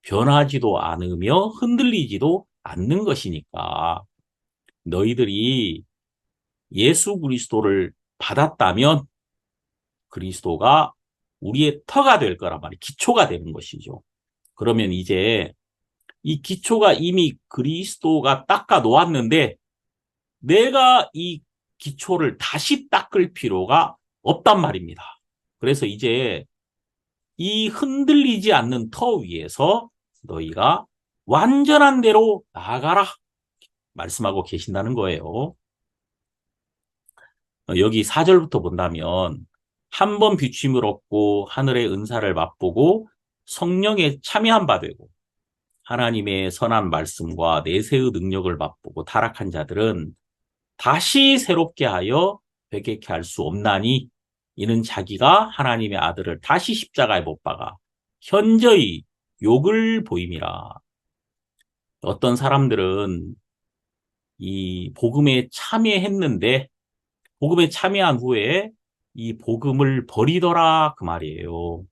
변하지도 않으며 흔들리지도 않는 것이니까 너희들이 예수 그리스도를 받았다면 그리스도가 우리의 터가 될 거란 말이에요. 기초가 되는 것이죠. 그러면 이제 이 기초가 이미 그리스도가 닦아 놓았는데 내가 이 기초를 다시 닦을 필요가 없단 말입니다. 그래서 이제 이 흔들리지 않는 터 위에서 너희가 완전한 대로 나아가라 말씀하고 계신다는 거예요. 여기 4절부터 본다면 한 번 비춤을 얻고 하늘의 은사를 맛보고 성령에 참여한 바 되고 하나님의 선한 말씀과 내세의 능력을 맛보고 타락한 자들은 다시 새롭게 하여 회개케 할 수 없나니 이는 자기가 하나님의 아들을 다시 십자가에 못 박아 현저히 욕을 보임이라. 어떤 사람들은 이 복음에 참여했는데 복음에 참여한 후에 이 복음을 버리더라 그 말이에요.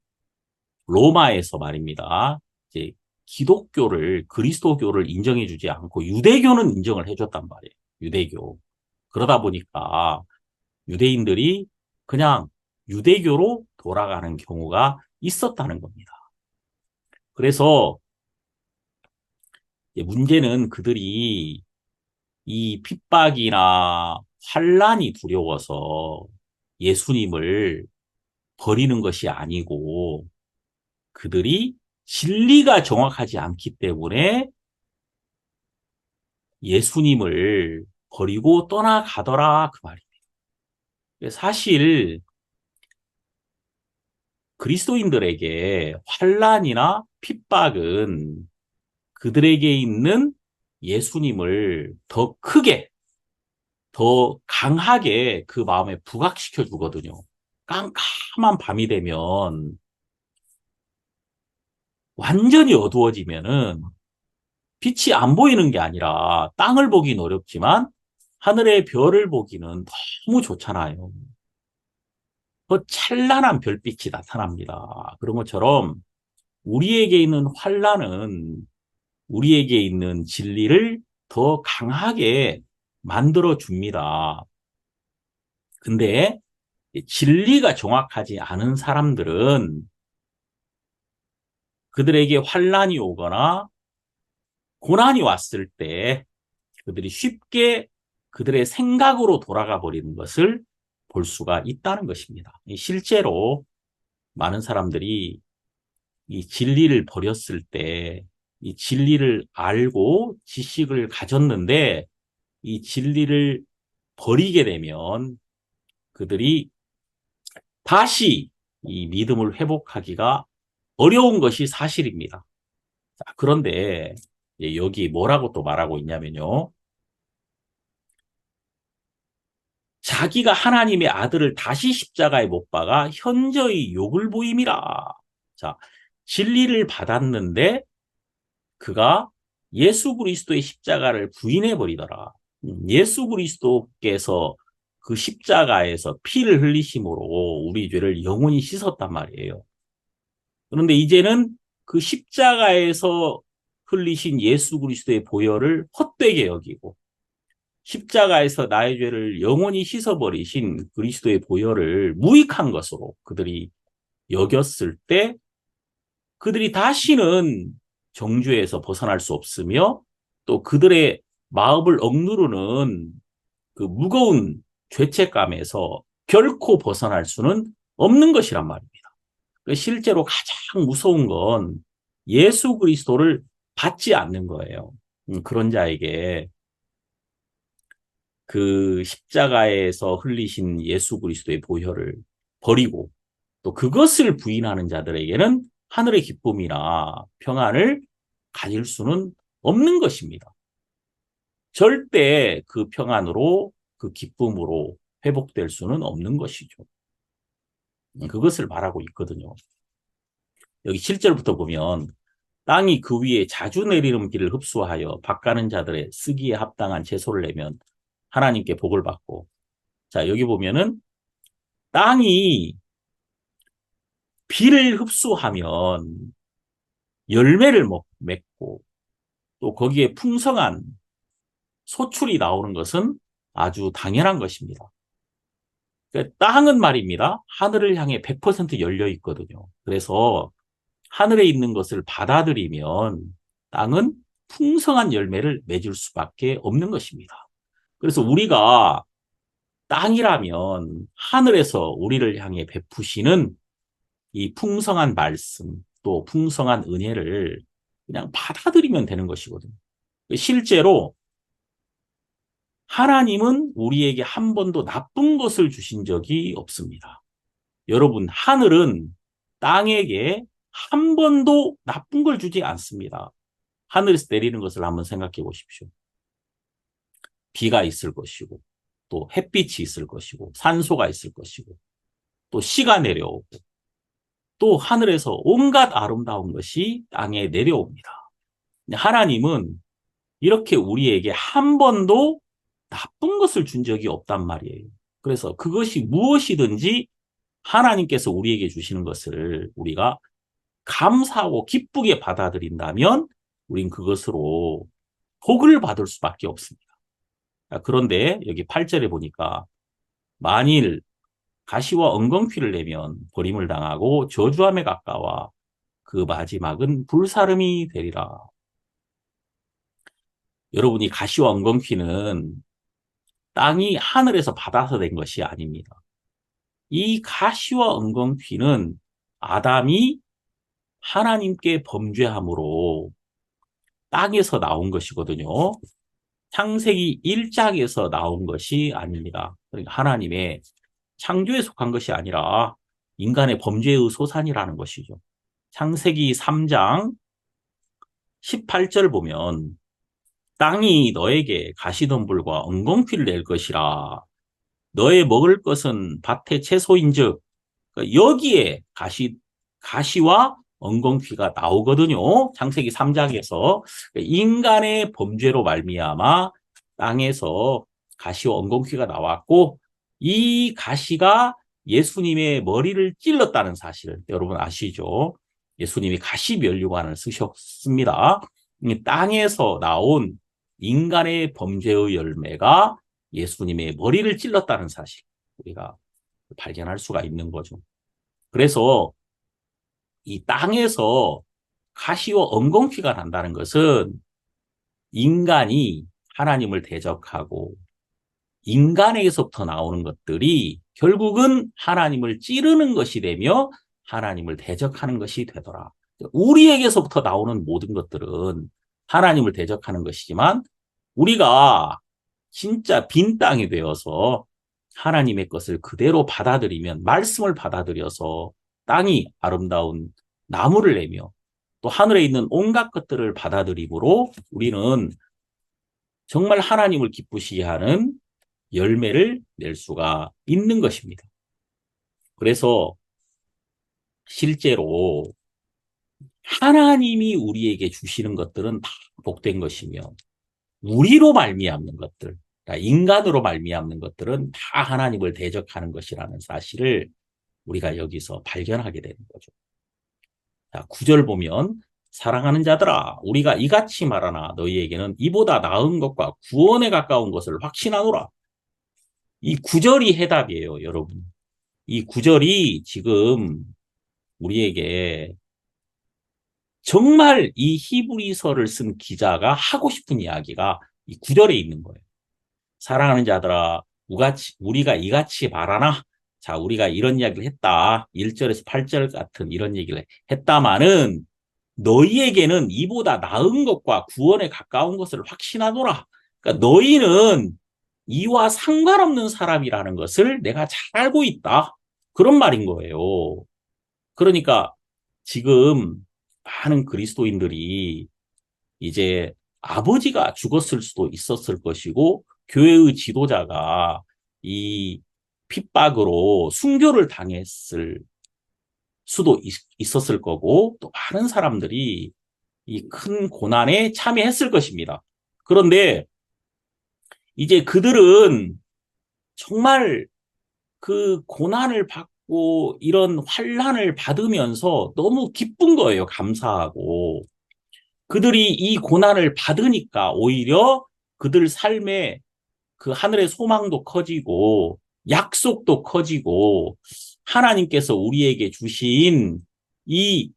로마에서 말입니다. 이제 기독교를 그리스도교를 인정해주지 않고 유대교는 인정을 해줬단 말이에요. 유대교. 그러다 보니까 유대인들이 그냥 유대교로 돌아가는 경우가 있었다는 겁니다. 그래서 문제는 그들이 이 핍박이나 환란이 두려워서 예수님을 버리는 것이 아니고 그들이 진리가 정확하지 않기 때문에 예수님을 버리고 떠나가더라 그 말입니다. 사실 그리스도인들에게 환란이나 핍박은 그들에게 있는 예수님을 더 크게, 더 강하게 그 마음에 부각시켜 주거든요. 깜깜한 밤이 되면 완전히 어두워지면은 빛이 안 보이는 게 아니라 땅을 보기는 어렵지만 하늘의 별을 보기는 너무 좋잖아요. 그 찬란한 별빛이 나타납니다. 그런 것처럼 우리에게 있는 환란은 우리에게 있는 진리를 더 강하게 만들어 줍니다. 근데 진리가 정확하지 않은 사람들은 그들에게 환란이 오거나 고난이 왔을 때 그들이 쉽게 그들의 생각으로 돌아가 버리는 것을 볼 수가 있다는 것입니다. 실제로 많은 사람들이 이 진리를 버렸을 때 이 진리를 알고 지식을 가졌는데 이 진리를 버리게 되면 그들이 다시 이 믿음을 회복하기가 어려운 것이 사실입니다. 자, 그런데 여기 뭐라고 또 말하고 있냐면요. 자기가 하나님의 아들을 다시 십자가에 못 박아 현저히 욕을 보임이라. 자, 진리를 받았는데 그가 예수 그리스도의 십자가를 부인해 버리더라. 예수 그리스도께서 그 십자가에서 피를 흘리심으로 우리 죄를 영원히 씻었단 말이에요. 그런데 이제는 그 십자가에서 흘리신 예수 그리스도의 보혈을 헛되게 여기고 십자가에서 나의 죄를 영원히 씻어버리신 그리스도의 보혈을 무익한 것으로 그들이 여겼을 때 그들이 다시는 정죄에서 벗어날 수 없으며 또 그들의 마음을 억누르는 그 무거운 죄책감에서 결코 벗어날 수는 없는 것이란 말입니다. 실제로 가장 무서운 건 예수 그리스도를 받지 않는 거예요. 그런 자에게 그 십자가에서 흘리신 예수 그리스도의 보혈을 버리고 또 그것을 부인하는 자들에게는 하늘의 기쁨이나 평안을 가질 수는 없는 것입니다. 절대 그 평안으로, 그 기쁨으로 회복될 수는 없는 것이죠. 그것을 말하고 있거든요. 여기 7절부터 보면 땅이 그 위에 자주 내리는 비를 흡수하여 밭 가는 자들의 쓰기에 합당한 채소를 내면 하나님께 복을 받고, 자, 여기 보면은 땅이 비를 흡수하면 열매를 맺고 또 거기에 풍성한 소출이 나오는 것은 아주 당연한 것입니다. 그러니까 땅은 말입니다. 하늘을 향해 100% 열려 있거든요. 그래서 하늘에 있는 것을 받아들이면 땅은 풍성한 열매를 맺을 수밖에 없는 것입니다. 그래서 우리가 땅이라면 하늘에서 우리를 향해 베푸시는 이 풍성한 말씀, 또 풍성한 은혜를 그냥 받아들이면 되는 것이거든요. 실제로 하나님은 우리에게 한 번도 나쁜 것을 주신 적이 없습니다. 여러분, 하늘은 땅에게 한 번도 나쁜 걸 주지 않습니다. 하늘에서 내리는 것을 한번 생각해 보십시오. 비가 있을 것이고, 또 햇빛이 있을 것이고, 산소가 있을 것이고, 또 씨가 내려오고, 또 하늘에서 온갖 아름다운 것이 땅에 내려옵니다. 하나님은 이렇게 우리에게 한 번도 나쁜 것을 준 적이 없단 말이에요. 그래서 그것이 무엇이든지 하나님께서 우리에게 주시는 것을 우리가 감사하고 기쁘게 받아들인다면 우린 그것으로 복을 받을 수밖에 없습니다. 그런데 여기 8절에 보니까 만일 가시와 엉겅퀴를 내면 버림을 당하고 저주함에 가까워 그 마지막은 불사름이 되리라. 여러분이 가시와 엉겅퀴는 땅이 하늘에서 받아서 된 것이 아닙니다. 이 가시와 엉겅퀴는 아담이 하나님께 범죄함으로 땅에서 나온 것이거든요. 창세기 1장에서 나온 것이 아닙니다. 그러니까 하나님의 창조에 속한 것이 아니라 인간의 범죄의 소산이라는 것이죠. 창세기 3장 18절 보면 땅이 너에게 가시덤불과 엉겅퀴를 낼 것이라. 너의 먹을 것은 밭의 채소인즉. 여기에 가시와 엉겅퀴가 나오거든요. 창세기 3장에서 인간의 범죄로 말미암아 땅에서 가시와 엉겅퀴가 나왔고 이 가시가 예수님의 머리를 찔렀다는 사실 여러분 아시죠? 예수님이 가시면류관을 쓰셨습니다. 땅에서 나온 인간의 범죄의 열매가 예수님의 머리를 찔렀다는 사실 우리가 발견할 수가 있는 거죠. 그래서 이 땅에서 가시와 엉겅퀴가 난다는 것은 인간이 하나님을 대적하고 인간에게서부터 나오는 것들이 결국은 하나님을 찌르는 것이 되며 하나님을 대적하는 것이 되더라. 우리에게서부터 나오는 모든 것들은 하나님을 대적하는 것이지만 우리가 진짜 빈 땅이 되어서 하나님의 것을 그대로 받아들이면 말씀을 받아들여서 땅이 아름다운 나무를 내며 또 하늘에 있는 온갖 것들을 받아들임으로 우리는 정말 하나님을 기쁘시게 하는 열매를 낼 수가 있는 것입니다. 그래서 실제로 하나님이 우리에게 주시는 것들은 다 복된 것이며 우리로 말미암는 것들, 인간으로 말미암는 것들은 다 하나님을 대적하는 것이라는 사실을 우리가 여기서 발견하게 되는 거죠. 자, 9절 보면 사랑하는 자들아 우리가 이같이 말하나 너희에게는 이보다 나은 것과 구원에 가까운 것을 확신하노라. 이 9절이 해답이에요, 여러분. 이 9절이 지금 우리에게 정말 이 히브리서를 쓴 기자가 하고 싶은 이야기가 이 9절에 있는 거예요. 사랑하는 자들아 우리가 이같이 말하나 자 우리가 이런 이야기를 했다. 1절에서 8절 같은 이런 얘기를 했다마는 너희에게는 이보다 나은 것과 구원에 가까운 것을 확신하노라. 그러니까 너희는 이와 상관없는 사람이라는 것을 내가 잘 알고 있다. 그런 말인 거예요. 그러니까 지금 많은 그리스도인들이 이제 아버지가 죽었을 수도 있었을 것이고 교회의 지도자가 이 핍박으로 순교를 당했을 수도 있었을 거고 또 많은 사람들이 이 큰 고난에 참여했을 것입니다. 그런데 이제 그들은 정말 그 고난을 받고 이런 환난을 받으면서 너무 기쁜 거예요. 감사하고. 그들이 이 고난을 받으니까 오히려 그들 삶에 그 하늘의 소망도 커지고 약속도 커지고 하나님께서 우리에게 주신 이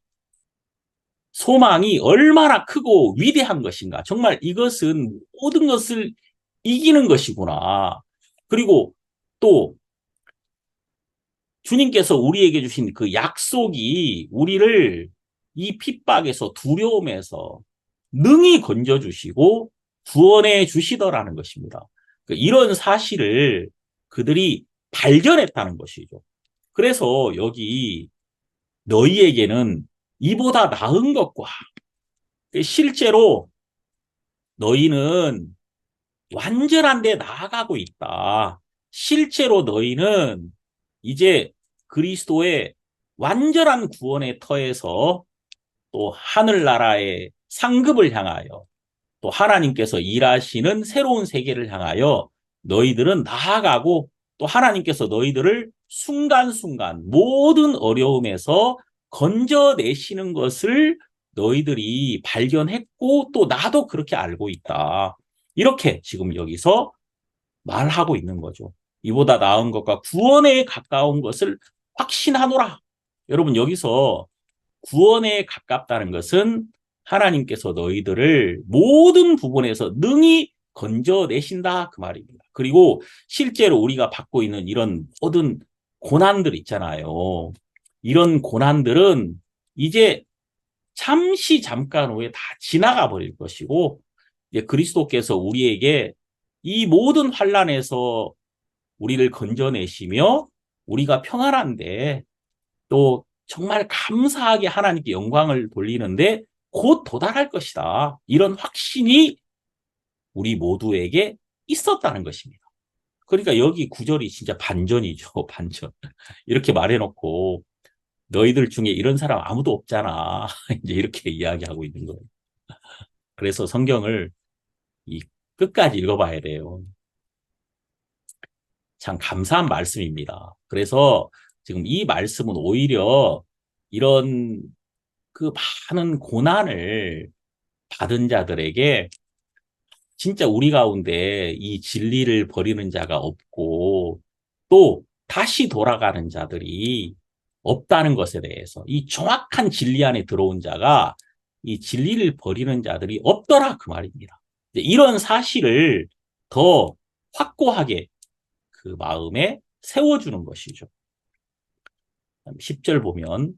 소망이 얼마나 크고 위대한 것인가. 정말 이것은 모든 것을 이기는 것이구나. 그리고 또 주님께서 우리에게 주신 그 약속이 우리를 이 핍박에서 두려움에서 능히 건져주시고 구원해 주시더라는 것입니다. 이런 사실을 그들이 발견했다는 것이죠. 그래서 여기 너희에게는 이보다 나은 것과 실제로 너희는 완전한 데 나아가고 있다. 실제로 너희는 이제 그리스도의 완전한 구원의 터에서 또 하늘나라의 상급을 향하여 또 하나님께서 일하시는 새로운 세계를 향하여 너희들은 나아가고 또 하나님께서 너희들을 순간순간 모든 어려움에서 건져내시는 것을 너희들이 발견했고 또 나도 그렇게 알고 있다. 이렇게 지금 여기서 말하고 있는 거죠. 이보다 나은 것과 구원에 가까운 것을 확신하노라. 여러분 여기서 구원에 가깝다는 것은 하나님께서 너희들을 모든 부분에서 능히 건져내신다 그 말입니다. 그리고 실제로 우리가 받고 있는 이런 모든 고난들 있잖아요. 이런 고난들은 이제 잠시 잠깐 후에 다 지나가 버릴 것이고 이제 그리스도께서 우리에게 이 모든 환난에서 우리를 건져내시며 우리가 평안한데 또 정말 감사하게 하나님께 영광을 돌리는데 곧 도달할 것이다. 이런 확신이 우리 모두에게 있었다는 것입니다. 그러니까 여기 구절이 진짜 반전이죠. 반전. 이렇게 말해놓고 너희들 중에 이런 사람 아무도 없잖아. 이제 이렇게 이야기하고 있는 거예요. 그래서 성경을 이 끝까지 읽어봐야 돼요. 참 감사한 말씀입니다. 그래서 지금 이 말씀은 오히려 이런 그 많은 고난을 받은 자들에게 진짜 우리 가운데 이 진리를 버리는 자가 없고 또 다시 돌아가는 자들이 없다는 것에 대해서 이 정확한 진리 안에 들어온 자가 이 진리를 버리는 자들이 없더라 그 말입니다. 이런 사실을 더 확고하게 그 마음에 세워주는 것이죠. 10절 보면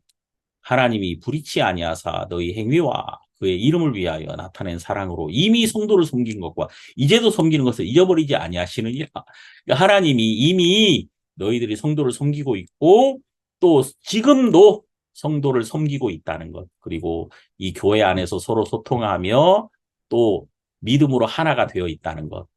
하나님이 불의치 아니하사 너희 행위와 그의 이름을 위하여 나타낸 사랑으로 이미 성도를 섬긴 것과 이제도 섬기는 것을 잊어버리지 아니하시느니라. 그러니까 하나님이 이미 너희들이 성도를 섬기고 있고 또 지금도 성도를 섬기고 있다는 것. 그리고 이 교회 안에서 서로 소통하며 또 믿음으로 하나가 되어 있다는 것.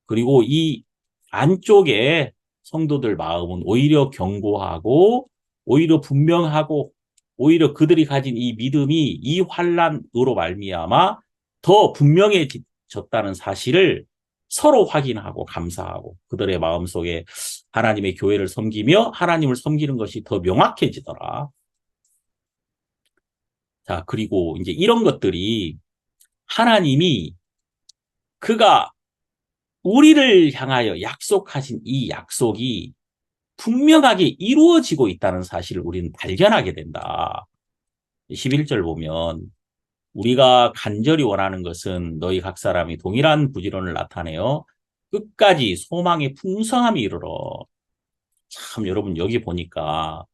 그리고 이 안쪽에 성도들 마음은 오히려 견고하고 오히려 분명하고 오히려 그들이 가진 이 믿음이 이 환난으로 말미암아 더 분명해졌다는 사실을 서로 확인하고 감사하고 그들의 마음속에 하나님의 교회를 섬기며 하나님을 섬기는 것이 더 명확해지더라. 자, 그리고 이제 이런 것들이 하나님이 그가 우리를 향하여 약속하신 이 약속이 분명하게 이루어지고 있다는 사실을 우리는 발견하게 된다. 11절 보면 우리가 간절히 원하는 것은 너희 각 사람이 동일한 부지런을 나타내어 끝까지 소망의 풍성함이 이르러. 참 여러분 여기 보니까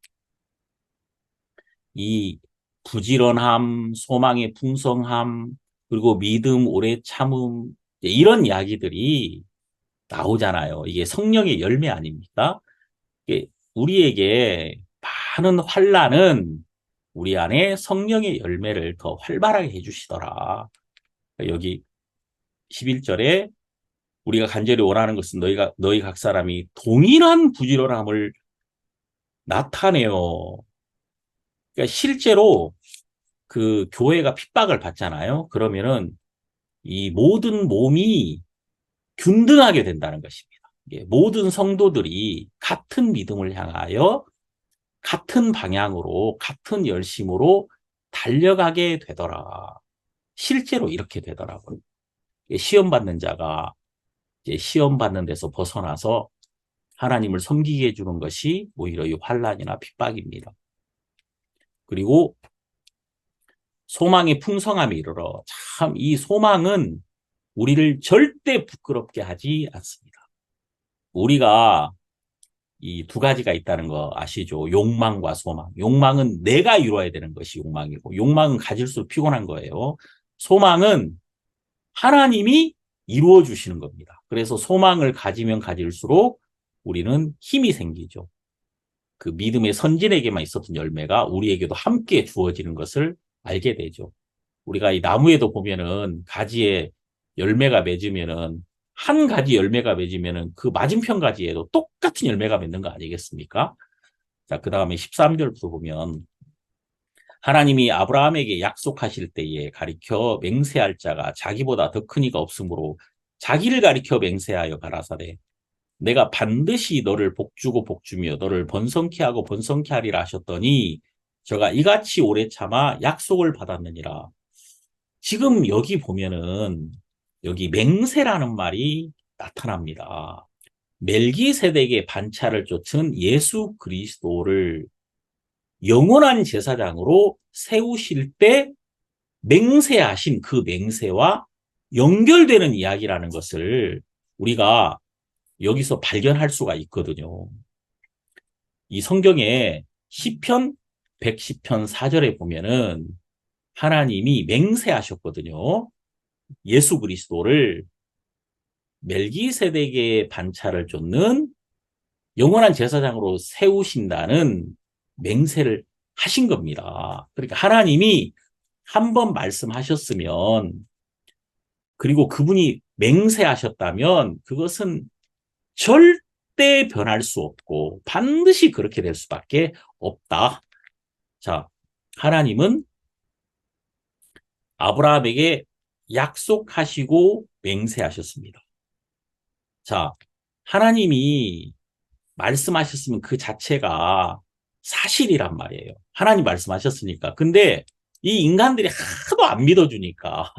이 부지런함, 소망의 풍성함, 그리고 믿음, 오래 참음 이런 이야기들이 나오잖아요. 이게 성령의 열매 아닙니까? 우리에게 많은 환난은 우리 안에 성령의 열매를 더 활발하게 해주시더라. 여기 11절에 우리가 간절히 원하는 것은 너희 각 사람이 동일한 부지런함을 나타내요. 그러니까 실제로 그 교회가 핍박을 받잖아요. 그러면은 이 모든 몸이 균등하게 된다는 것입니다. 모든 성도들이 같은 믿음을 향하여 같은 방향으로 같은 열심으로 달려가게 되더라. 실제로 이렇게 되더라고요. 시험 받는 자가 이제 시험 받는 데서 벗어나서 하나님을 섬기게 해주는 것이 오히려 이 환난이나 핍박입니다. 그리고 소망의 풍성함에 이르러 참 이 소망은 우리를 절대 부끄럽게 하지 않습니다. 우리가 이 두 가지가 있다는 거 아시죠? 욕망과 소망. 욕망은 내가 이루어야 되는 것이 욕망이고, 욕망은 가질수록 피곤한 거예요. 소망은 하나님이 이루어 주시는 겁니다. 그래서 소망을 가지면 가질수록 우리는 힘이 생기죠. 그 믿음의 선진에게만 있었던 열매가 우리에게도 함께 주어지는 것을 알게 되죠. 우리가 이 나무에도 보면은 가지에 열매가 맺으면은 한 가지 열매가 맺으면은 그 맞은편 가지에도 똑같은 열매가 맺는 거 아니겠습니까? 자, 그 다음에 13절부터 보면 하나님이 아브라함에게 약속하실 때에 가리켜 맹세할 자가 자기보다 더 큰 이가 없으므로 자기를 가리켜 맹세하여 가라사대 내가 반드시 너를 복주고 복주며 너를 번성케 하고 번성케 하리라 하셨더니 저가 이같이 오래 참아 약속을 받았느니라. 지금 여기 보면은 여기 맹세라는 말이 나타납니다. 멜기세덱의 반차를 쫓은 예수 그리스도를 영원한 제사장으로 세우실 때 맹세하신 그 맹세와 연결되는 이야기라는 것을 우리가 여기서 발견할 수가 있거든요. 이 성경에 시편 110편 4절에 보면은 하나님이 맹세하셨거든요. 예수 그리스도를 멜기세덱의 반차를 쫓는 영원한 제사장으로 세우신다는 맹세를 하신 겁니다. 그러니까 하나님이 한 번 말씀하셨으면 그리고 그분이 맹세하셨다면 그것은 절대 변할 수 없고 반드시 그렇게 될 수밖에 없다. 자, 하나님은 아브라함에게 약속하시고 맹세하셨습니다. 자, 하나님이 말씀하셨으면 그 자체가 사실이란 말이에요. 하나님 말씀하셨으니까. 근데 이 인간들이 하도 안 믿어주니까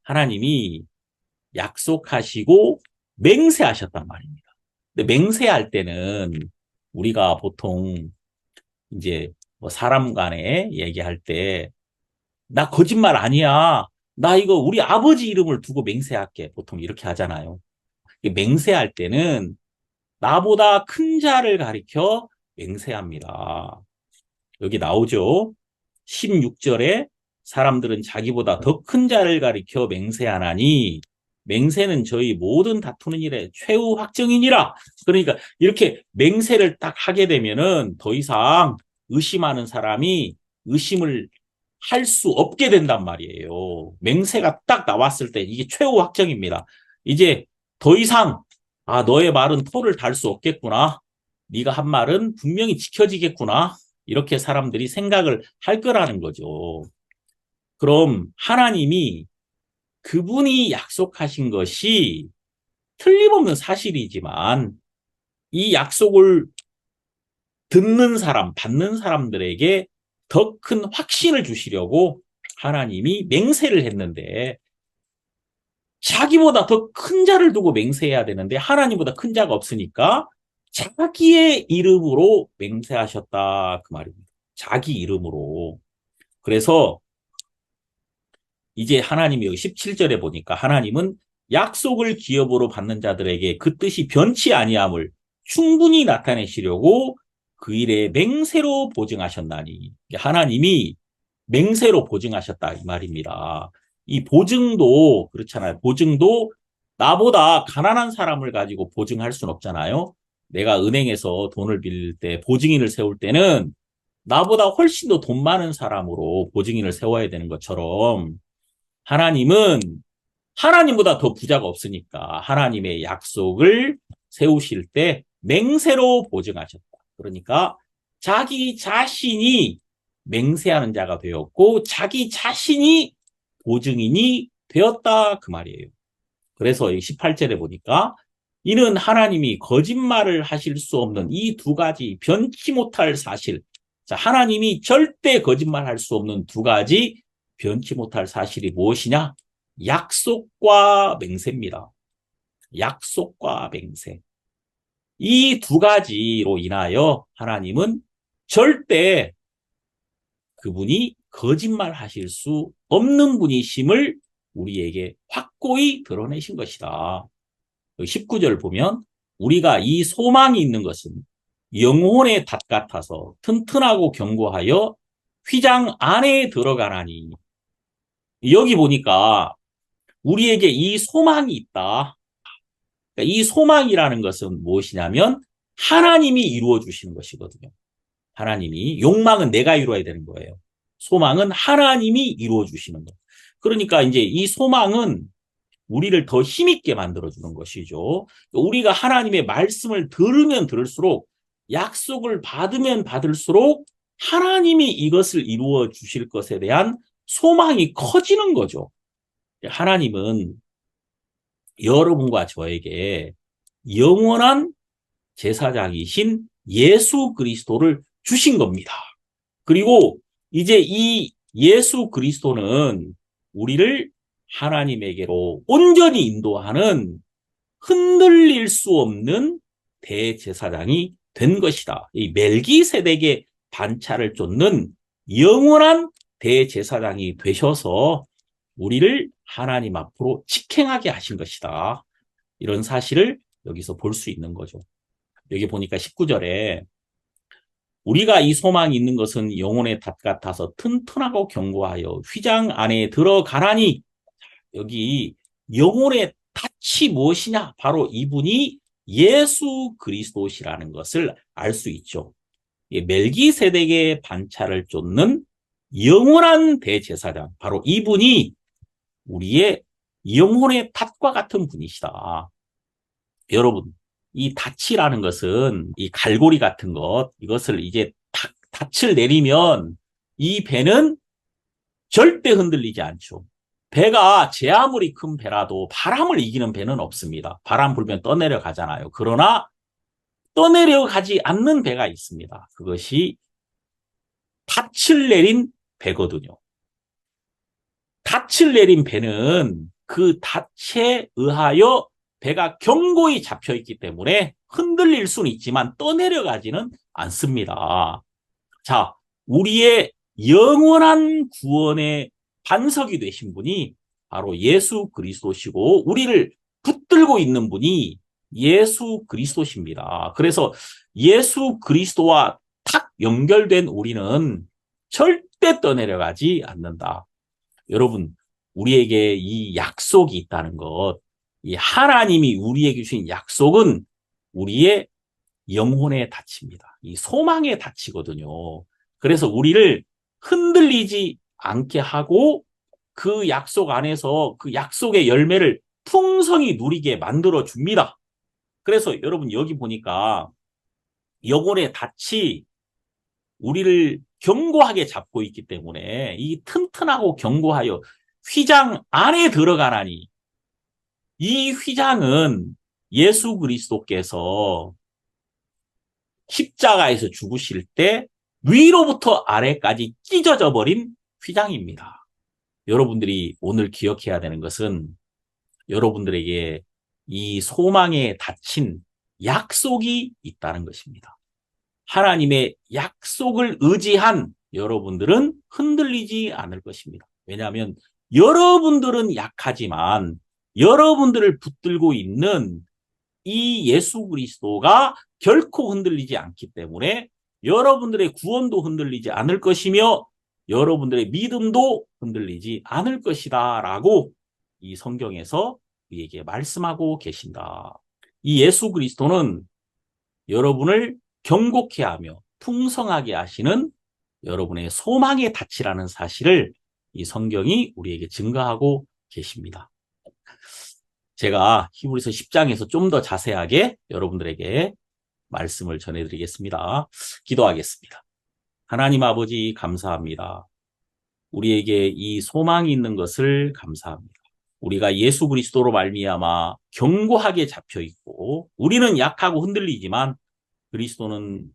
하나님이 약속하시고 맹세하셨단 말입니다. 근데 맹세할 때는 우리가 보통 이제 뭐 사람 간에 얘기할 때 나 거짓말 아니야. 나 이거 우리 아버지 이름을 두고 맹세할게. 보통 이렇게 하잖아요. 맹세할 때는 나보다 큰 자를 가리켜 맹세합니다. 여기 나오죠. 16절에 사람들은 자기보다 더 큰 자를 가리켜 맹세하나니 맹세는 저희 모든 다투는 일에 최후 확정이니라. 그러니까 이렇게 맹세를 딱 하게 되면은 더 이상 의심하는 사람이 의심을 할 수 없게 된단 말이에요. 맹세가 딱 나왔을 때 이게 최후 확정입니다. 이제 더 이상 너의 말은 토를 달 수 없겠구나. 네가 한 말은 분명히 지켜지겠구나. 이렇게 사람들이 생각을 할 거라는 거죠. 그럼 하나님이 그분이 약속하신 것이 틀림없는 사실이지만 이 약속을 듣는 사람, 받는 사람들에게 더 큰 확신을 주시려고 하나님이 맹세를 했는데 자기보다 더 큰 자를 두고 맹세해야 되는데 하나님보다 큰 자가 없으니까 자기의 이름으로 맹세하셨다 그 말입니다. 자기 이름으로. 그래서 이제 하나님이 여기 17절에 보니까 하나님은 약속을 기업으로 받는 자들에게 그 뜻이 변치 아니함을 충분히 나타내시려고 그 일에 맹세로 보증하셨나니 하나님이 맹세로 보증하셨다 이 말입니다. 이 보증도 그렇잖아요. 보증도 나보다 가난한 사람을 가지고 보증할 수는 없잖아요. 내가 은행에서 돈을 빌릴 때 보증인을 세울 때는 나보다 훨씬 더 돈 많은 사람으로 보증인을 세워야 되는 것처럼 하나님은 하나님보다 더 부자가 없으니까 하나님의 약속을 세우실 때 맹세로 보증하셨다. 그러니까 자기 자신이 맹세하는 자가 되었고 자기 자신이 보증인이 되었다 그 말이에요. 그래서 18절에 보니까 이는 하나님이 거짓말을 하실 수 없는 이 두 가지 변치 못할 사실. 자, 하나님이 절대 거짓말할 수 없는 두 가지 변치 못할 사실이 무엇이냐? 약속과 맹세입니다. 약속과 맹세. 이 두 가지로 인하여 하나님은 절대 그분이 거짓말 하실 수 없는 분이심을 우리에게 확고히 드러내신 것이다. 19절 보면 우리가 이 소망이 있는 것은 영혼의 닷 같아서 튼튼하고 견고하여 휘장 안에 들어가나니. 여기 보니까 우리에게 이 소망이 있다. 그러니까 이 소망이라는 것은 무엇이냐면 하나님이 이루어 주시는 것이거든요. 하나님이. 욕망은 내가 이루어야 되는 거예요. 소망은 하나님이 이루어 주시는 것. 그러니까 이제 이 소망은 우리를 더 힘있게 만들어주는 것이죠. 우리가 하나님의 말씀을 들으면 들을수록 약속을 받으면 받을수록 하나님이 이것을 이루어 주실 것에 대한 소망이 커지는 거죠. 하나님은 여러분과 저에게 영원한 제사장이신 예수 그리스도를 주신 겁니다. 그리고 이제 이 예수 그리스도는 우리를 하나님에게로 온전히 인도하는 흔들릴 수 없는 대제사장이 된 것이다. 이 멜기세덱의 반차를 쫓는 영원한 대제사장이 되셔서 우리를 하나님 앞으로 직행하게 하신 것이다. 이런 사실을 여기서 볼 수 있는 거죠. 여기 보니까 19절에 우리가 이 소망이 있는 것은 영혼의 닷 같아서 튼튼하고 견고하여 휘장 안에 들어가나니. 여기 영혼의 닻이 무엇이냐? 바로 이분이 예수 그리스도시라는 것을 알 수 있죠. 멜기세덱의 반차를 쫓는 영원한 대제사장, 바로 이분이 우리의 영혼의 닻과 같은 분이시다. 여러분, 이 닻이라는 것은 이 갈고리 같은 것, 이것을 이제 닻을 내리면 이 배는 절대 흔들리지 않죠. 배가 제 아무리 큰 배라도 바람을 이기는 배는 없습니다. 바람 불면 떠내려가잖아요. 그러나 떠내려가지 않는 배가 있습니다. 그것이 닻을 내린 배거든요. 닻을 내린 배는 그 닻에 의하여 배가 견고히 잡혀있기 때문에 흔들릴 수는 있지만 떠내려가지는 않습니다. 자, 우리의 영원한 구원의 반석이 되신 분이 바로 예수 그리스도시고 우리를 붙들고 있는 분이 예수 그리스도십니다. 그래서 예수 그리스도와 탁 연결된 우리는 절대 떠내려가지 않는다. 여러분, 우리에게 이 약속이 있다는 것, 이 하나님이 우리에게 주신 약속은 우리의 영혼의 닻입니다. 이 소망의 닻이거든요. 그래서 우리를 흔들리지 않게 하고 그 약속 안에서 그 약속의 열매를 풍성히 누리게 만들어 줍니다. 그래서 여러분 여기 보니까 영혼의 닻이 우리를 견고하게 잡고 있기 때문에 이 튼튼하고 견고하여 휘장 안에 들어가나니, 이 휘장은 예수 그리스도께서 십자가에서 죽으실 때 위로부터 아래까지 찢어져 버린 휘장입니다. 여러분들이 오늘 기억해야 되는 것은 여러분들에게 이 소망에 닫힌 약속이 있다는 것입니다. 하나님의 약속을 의지한 여러분들은 흔들리지 않을 것입니다. 왜냐하면 여러분들은 약하지만 여러분들을 붙들고 있는 이 예수 그리스도가 결코 흔들리지 않기 때문에 여러분들의 구원도 흔들리지 않을 것이며 여러분들의 믿음도 흔들리지 않을 것이다 라고 이 성경에서 우리에게 말씀하고 계신다. 이 예수 그리스도는 여러분을 경고케 하며 풍성하게 하시는 여러분의 소망의 닻이라는 사실을 이 성경이 우리에게 증거하고 계십니다. 제가 히브리서 10장에서 좀 더 자세하게 여러분들에게 말씀을 전해드리겠습니다. 기도하겠습니다. 하나님 아버지 감사합니다. 우리에게 이 소망이 있는 것을 감사합니다. 우리가 예수 그리스도로 말미암아 견고하게 잡혀 있고 우리는 약하고 흔들리지만 그리스도는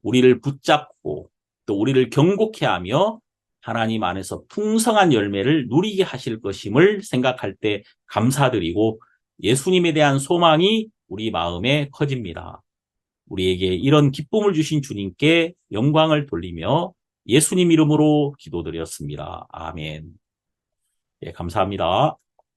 우리를 붙잡고 또 우리를 경고케 하며 하나님 안에서 풍성한 열매를 누리게 하실 것임을 생각할 때 감사드리고 예수님에 대한 소망이 우리 마음에 커집니다. 우리에게 이런 기쁨을 주신 주님께 영광을 돌리며 예수님 이름으로 기도드렸습니다. 아멘. 예, 감사합니다.